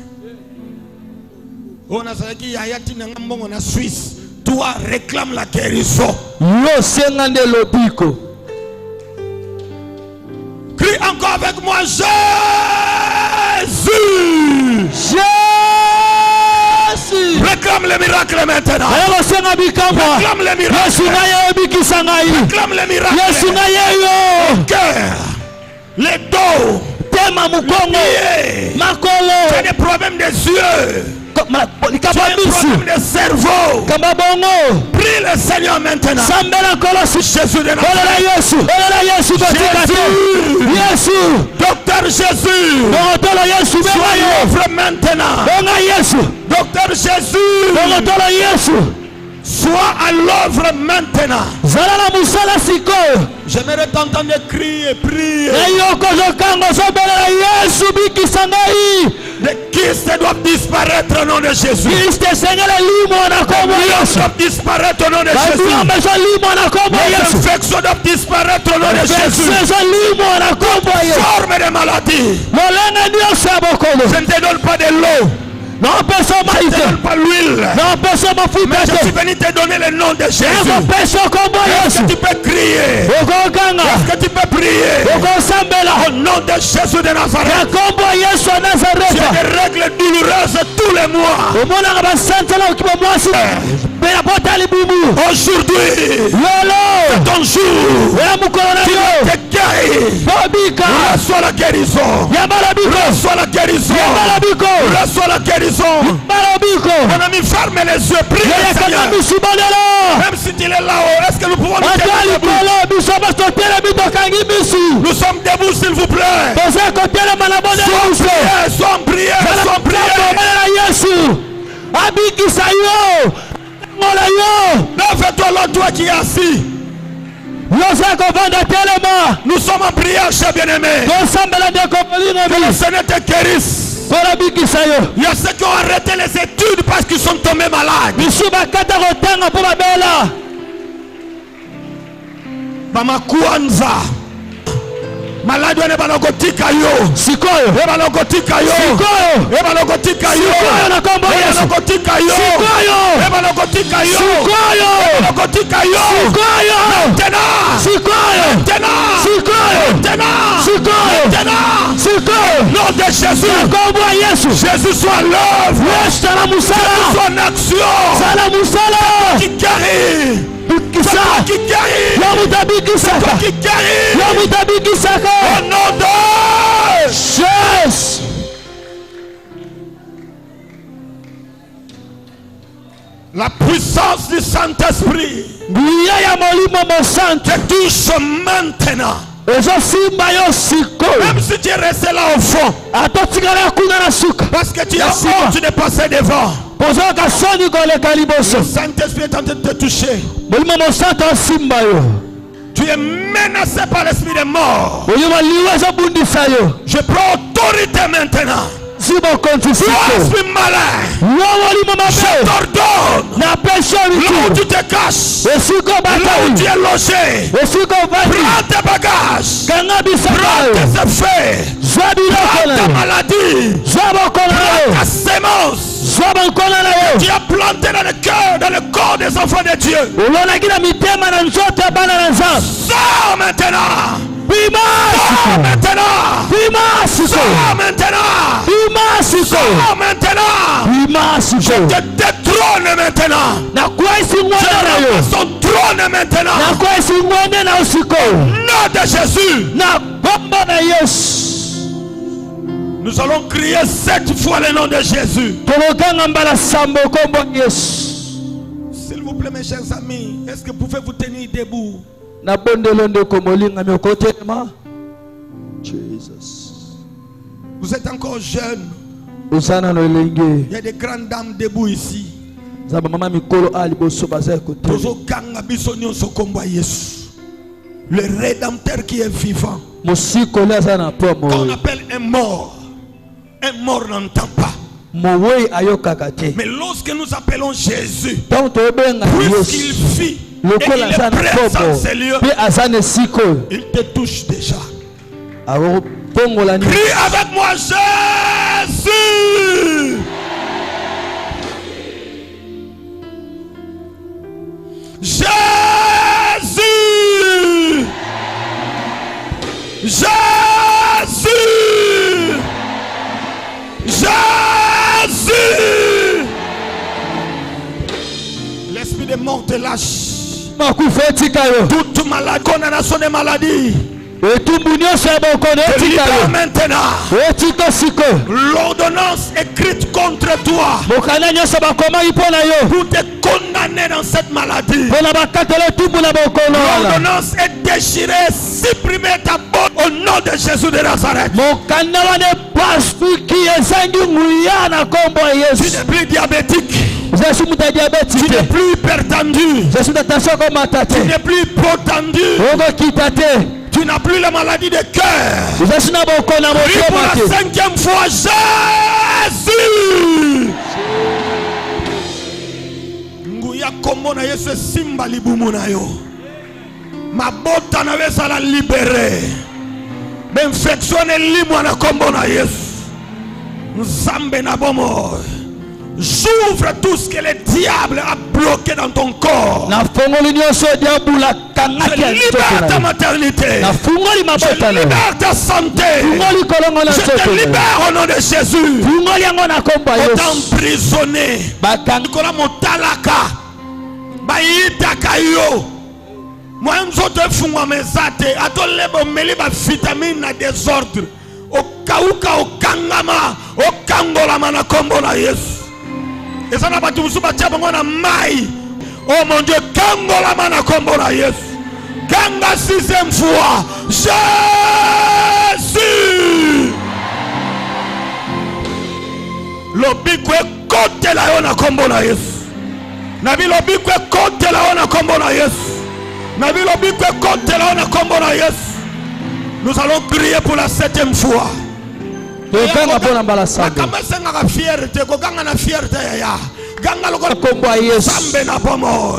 Speaker 3: On a saki yayati ngambongo na Suisse. Toi réclame la guérison. Yo senga de lobiko. Crie encore avec moi, Jésus. Jésus. Réclame le miracle maintenant. Réclame le miracle. Réclame le miracle. Le cœur, les dos, les pieds. Tu as des problèmes des yeux. Tu as des problèmes de cerveau. Prie le Seigneur maintenant. Jésus de Nazareth. Jésus. Docteur Jésus. Sois à l'œuvre maintenant. Docteur Jésus. Sois à l'œuvre maintenant. J'aimerais t'entendre crier, prier. Les kystes doivent disparaître au nom de Jésus. Les doivent disparaître au nom de Jésus. Les infections doivent disparaître au nom de Jésus. Forme de maladie. Je ne te donne pas de l'eau. Non, personne ne te donne pas l'huile. Non, personne ne mais je suis venu te donner le nom de Jésus. Est-ce que tu peux crier? Est-ce que tu peux prier? Au nom de Jésus de Nazareth. Tu as des règles douloureuses tous les mois. Aujourd'hui, c'est ton jour. Tu vas te guérir. Reçois la guérison. Reçois la guérison. Reçois la guérison. Mon ami, ferme les yeux, prie le Seigneur. Même si tu es là-haut, est-ce que nous pouvons nous tenir debout? Nous sommes debout, s'il vous plaît. Sois priés. Lève-toi là, toi qui es assis. Nous sommes en prière, chers bien-aimés. Que le Seigneur te guérisse. Il y a ceux qui ont arrêté les études parce qu'ils sont tombés malades. Mama Kwanza, Malade ne balokotika yo.
Speaker 1: Sikoyo.
Speaker 3: E balokotika yo.
Speaker 1: Sikoyo.
Speaker 3: E balokotika yo.
Speaker 1: Sikoyo na kombo Yesu.
Speaker 3: E balokotika yo.
Speaker 1: Sikoyo.
Speaker 3: E balokotika yo.
Speaker 1: Sikoyo.
Speaker 3: E balokotika yo.
Speaker 1: Sikoyo.
Speaker 3: Maintenant.
Speaker 1: Sikoyo.
Speaker 3: Maintenant.
Speaker 1: Sikoyo.
Speaker 3: Maintenant.
Speaker 1: Sikoyo.
Speaker 3: Maintenant.
Speaker 1: Sikoyo.
Speaker 3: Nom de Jésus.
Speaker 1: Kombo Yesu.
Speaker 3: Jésus soit l'œuvre.
Speaker 1: Yesu tala musala.
Speaker 3: Jésus soit en action.
Speaker 1: Sala musala.
Speaker 3: Qui guérit.
Speaker 1: Bikisa.
Speaker 3: Qui guérit.
Speaker 1: Yamutabikisa.
Speaker 3: Qui guérit.
Speaker 1: Yamutabikisa.
Speaker 3: Au nom de
Speaker 1: Jésus.
Speaker 3: la puissance du Saint-Esprit
Speaker 1: Nguya ya molimo mo santo.
Speaker 3: te touche maintenant.
Speaker 1: Ezosimba yo sikoyo.
Speaker 3: Même si tu es resté là au fond.
Speaker 1: Atotikala kuna na suka.
Speaker 3: Parce que tu as honte de passer devant.
Speaker 1: Pozoka soni koleka liboso.
Speaker 3: Le Saint-Esprit est en train de te toucher.
Speaker 1: Molimo mo santo simba yo.
Speaker 3: Tu es menacé par l'esprit de mort.
Speaker 1: Oyuma liwezo bundisa yo.
Speaker 3: Je prends autorité maintenant.
Speaker 1: Zibo konti
Speaker 3: Toi,
Speaker 1: siko.
Speaker 3: esprit malin,
Speaker 1: Yo molimo
Speaker 3: je
Speaker 1: mabe.
Speaker 3: t'ordonne.
Speaker 1: Na pesho
Speaker 3: Là où
Speaker 1: mitu.
Speaker 3: tu te caches,
Speaker 1: Esiko
Speaker 3: là où tu
Speaker 1: batali.
Speaker 3: es logé,
Speaker 1: Esiko vandi.
Speaker 3: prends tes bagages,
Speaker 1: Kanga bisaka
Speaker 3: prends
Speaker 1: yo.
Speaker 3: tes effets,
Speaker 1: Zwabi
Speaker 3: prends ta
Speaker 1: lokona.
Speaker 3: maladie,
Speaker 1: Zwabo kona
Speaker 3: prends
Speaker 1: yo.
Speaker 3: ta sémence.
Speaker 1: Zwabo kona na yo.
Speaker 3: Tu as planté dans le cœur, dans le corps des enfants de Dieu.
Speaker 1: Ulona kila mitema na nzoto ya bana na nzambe.
Speaker 3: Sors maintenant.
Speaker 1: Bima
Speaker 3: Sors
Speaker 1: siko.
Speaker 3: maintenant.
Speaker 1: Bima siko.
Speaker 3: Sors maintenant.
Speaker 1: Bima siko.
Speaker 3: Sors maintenant.
Speaker 1: Bima siko.
Speaker 3: Je te détrône maintenant.
Speaker 1: Na kwaisi
Speaker 3: Je
Speaker 1: ngwende na yo.
Speaker 3: remplace son trône maintenant.
Speaker 1: Na kwaisi ngwende na usiko.
Speaker 3: Nom de Jésus.
Speaker 1: Na bomba na Yesu.
Speaker 3: Nous allons crier 7 fois le nom de Jésus.
Speaker 1: Tolokanga mbala sambo kombo Yesu.
Speaker 3: S'il vous plaît, mes chers amis, est-ce que vous pouvez vous tenir debout?
Speaker 1: Na bondelo ndeko molinga myokotelema. Jesus.
Speaker 3: Vous êtes encore jeune.
Speaker 1: Usana no elenge.
Speaker 3: Il y a des grandes dames debout ici.
Speaker 1: Zaba mama mikolo ali boso baza kote.
Speaker 3: Tozokanga biso nyonso kombo ya Yesu. Le rédempteur qui est vivant.
Speaker 1: Musiko le azana pomo.
Speaker 3: Quand on appelle un mort n'entend pas.
Speaker 1: Mowe ayokaka te.
Speaker 3: Mais lorsque nous appelons Jésus,
Speaker 1: Donc tobenga
Speaker 3: puisqu'il
Speaker 1: Yesu.
Speaker 3: vit et
Speaker 1: Lokola
Speaker 3: il est
Speaker 1: azana
Speaker 3: présent
Speaker 1: pomo.
Speaker 3: dans ces lieux,
Speaker 1: Pe azane siko.
Speaker 3: il te touche déjà.
Speaker 1: Aro pongo la ni.
Speaker 3: Crie avec moi, Jésus! Jésus! Jésus! Jésus! L'esprit de mort te lâche.
Speaker 1: Makufetika yo.
Speaker 3: Toute maladie, condamnation des maladies.
Speaker 1: Etumbu nyonso ya bokone
Speaker 3: Te
Speaker 1: etika
Speaker 3: libère
Speaker 1: yo.
Speaker 3: maintenant.
Speaker 1: Etika siko.
Speaker 3: L'ordonnance écrite contre toi
Speaker 1: Bokana nyonso bakomaki mpo na yo.
Speaker 3: pour te condamner dans cette maladie.
Speaker 1: Mpo na bakatela etumbu na bokolo wana.
Speaker 3: L'ordonnance est déchirée, supprimée ta bonne au nom de Jésus de Nazareth.
Speaker 1: Mokanda wana epasuki ezangi nguya na kombo ya
Speaker 3: Tu
Speaker 1: Yesu.
Speaker 3: n'es plus diabétique.
Speaker 1: Zesu muta diabeti
Speaker 3: Tu n'es
Speaker 1: te.
Speaker 3: plus hypertendu.
Speaker 1: Zesu ta tension komata
Speaker 3: Tu
Speaker 1: te.
Speaker 3: n'es plus hypotendu.
Speaker 1: Okokita te.
Speaker 3: Tu n'as plus la maladie de cœur.
Speaker 1: Zesu na bokona
Speaker 3: Prie pour
Speaker 1: motema
Speaker 3: la
Speaker 1: te.
Speaker 3: 5e fois, Jésus. Nguya kombo na Yesu simba libumu na yo. Mabota na Yesu la libéré. Infection limwa na kombo na Yesu. Nzambe na bomo. J'ouvre tout ce que le diable a bloqué dans ton corps.
Speaker 1: Na fongoli nyonso diabula
Speaker 3: Je
Speaker 1: kangaki ya
Speaker 3: libère
Speaker 1: nzoto
Speaker 3: ta
Speaker 1: na yo.
Speaker 3: maternité.
Speaker 1: Na fungoli
Speaker 3: Je
Speaker 1: mabota na yo.
Speaker 3: libère ta santé.
Speaker 1: Fungoli kolongo na
Speaker 3: Je
Speaker 1: nzoto
Speaker 3: te
Speaker 1: na yo.
Speaker 3: libère au nom de Jésus.
Speaker 1: Fungoli yango na kombo ya
Speaker 3: On
Speaker 1: Yesu.
Speaker 3: t'a emprisonné.
Speaker 1: Bakanga
Speaker 3: Nikola motalaka. Bayitaka yo. Moi nzoto efungwa mezate. Atolebo meli ba vitamine na désordre. Okauka okangama. Okangolama na kombo na Yesu. Et ça n'a pas tout souba tia bango na mai. Oh mon Dieu, kangolama na kombo na Yesu. Kanga 6e fois. Jésus. Lobiko ekote la yo na kombo na Yesu. Nabi lobiko ekote la yo na kombo na Yesu. Nabi lobiko ekote la yo na kombo na Yesu. Nous allons crier pour la 7e fois.
Speaker 1: tokanga mpo na mbala sambo.
Speaker 3: Kama senga fierté, ko ganga na fierté ya. Ganga loko
Speaker 1: Kombo ya Yesu.
Speaker 3: sambe na pomo.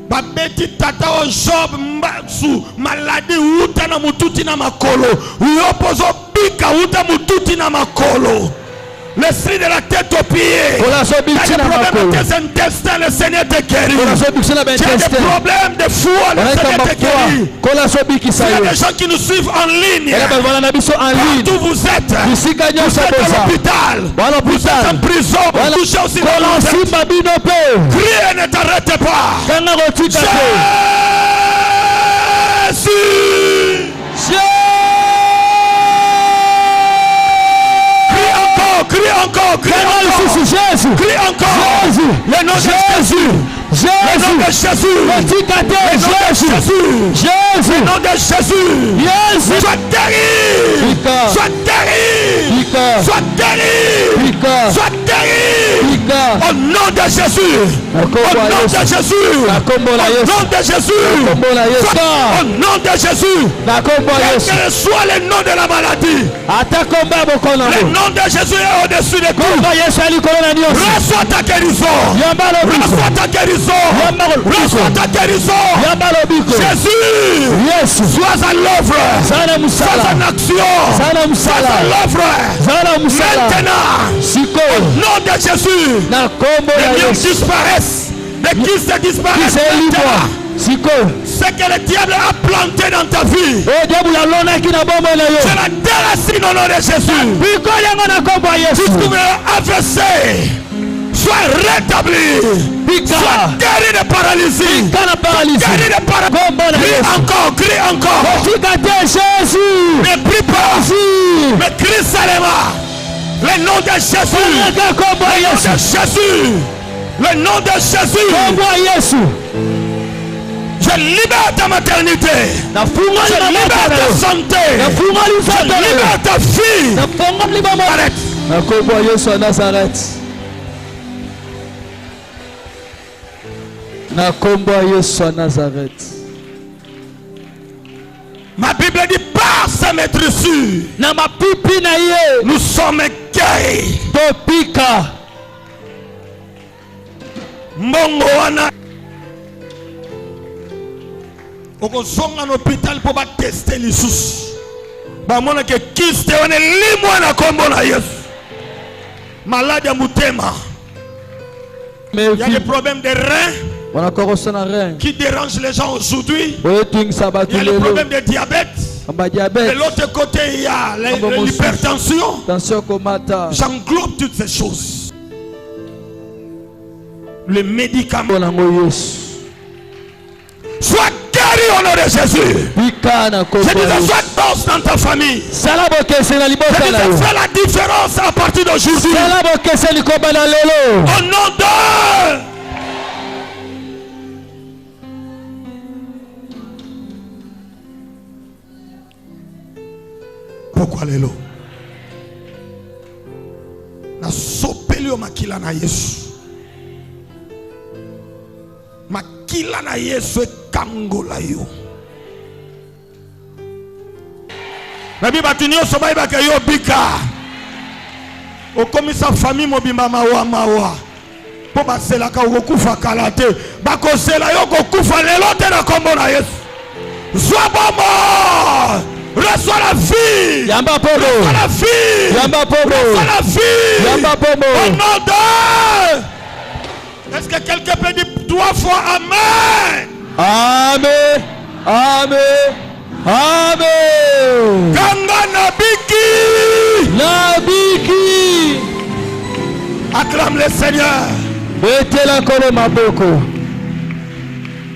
Speaker 3: babeti tata o Job mbatsu maladie uta na mututi na makolo uyopozo bika uta mututi na makolo. L'esprit de la tête aux pieds. Tu as des problèmes de tes intestins, le Seigneur te guérit. Tu as des problèmes de foie, le Seigneur te guérit. Il y a des gens qui nous suivent en ligne. Partout vous êtes. Vous êtes à l'hôpital. Vous êtes en prison. Vous touchez aussi dans l'enfer. Criez, ne t'arrêtez pas. Jésus. Crie encore, crie encore, Jésus, crie encore, Jésus, le nom de Jésus, le nom de Jésus, le nom de Jésus, sois guéri, sois guéri, sois guéri, sois guéri, au nom de Jésus, au nom de Jésus, au nom de Jésus, au nom de Jésus, quel que soit le nom de la maladie, le nom de Jésus est au-dessus de tout. Reçois ta guérison. Reçois ta guérison. Reçois ta guérison. Jésus, sois à l'œuvre. Sois en action. Sois à l'œuvre. Maintenant, au nom de Jésus, les lions disparaissent. Les kystes disparaissent. Ce que le diable a planté dans ta vie, je la déracine au nom de Jésus. Si tu veux avancer, sois rétabli, sois guéri de paralysie, guéri de paralysie. Crie encore. Ne prie pas, mais crie seulement. Le nom de Jésus, le nom de Jésus, le nom de Jésus. Je libère ta maternité. Je libère ta santé. Je libère ta fille. Arrête. Ma Bible dit par sa maîtrise, nous sommes guéris. Mongoana. Okozonga en hôpital pour tester les sous. Bamona que kiste on est limwa na kombo na Yesu. Malade ya mutema. Il y a des problèmes de reins qui dérangent les gens aujourd'hui. Il y a les problèmes de diabète. De l'autre côté, il y a l'hypertension. J'englobe toutes ces choses. Le médicament. Sois guéri au nom de Jésus. Je dis sois force dans ta famille. Je dis fais la différence à partir d'aujourd'hui. Au nom de... Pourquoi l'élo? Na sopeli o makila na Yesu. Makila na Yesu ekangola yo. Nabi batunyo soba ibaka yo bika. Okomisa famille mobimba mawa. Po basela ka okufa kalate. Bakosela yo kokufa lelo te na kombo na Yesu. Sois bon. Reçois la vie. Reçois la vie. Reçois la vie. Au nom de... Est-ce que quelqu'un peut dire 3 fois Amen?
Speaker 1: Amen. Amen. Amen.
Speaker 3: Kanga Nabiki.
Speaker 1: Nabiki.
Speaker 3: Acclame le Seigneur.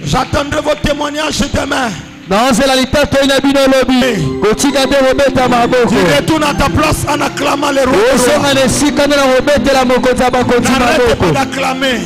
Speaker 3: J'attendrai vos témoignages demain.
Speaker 1: Tu
Speaker 3: retournes à ta place en acclamant les rois. N'arrête pas d'acclamer.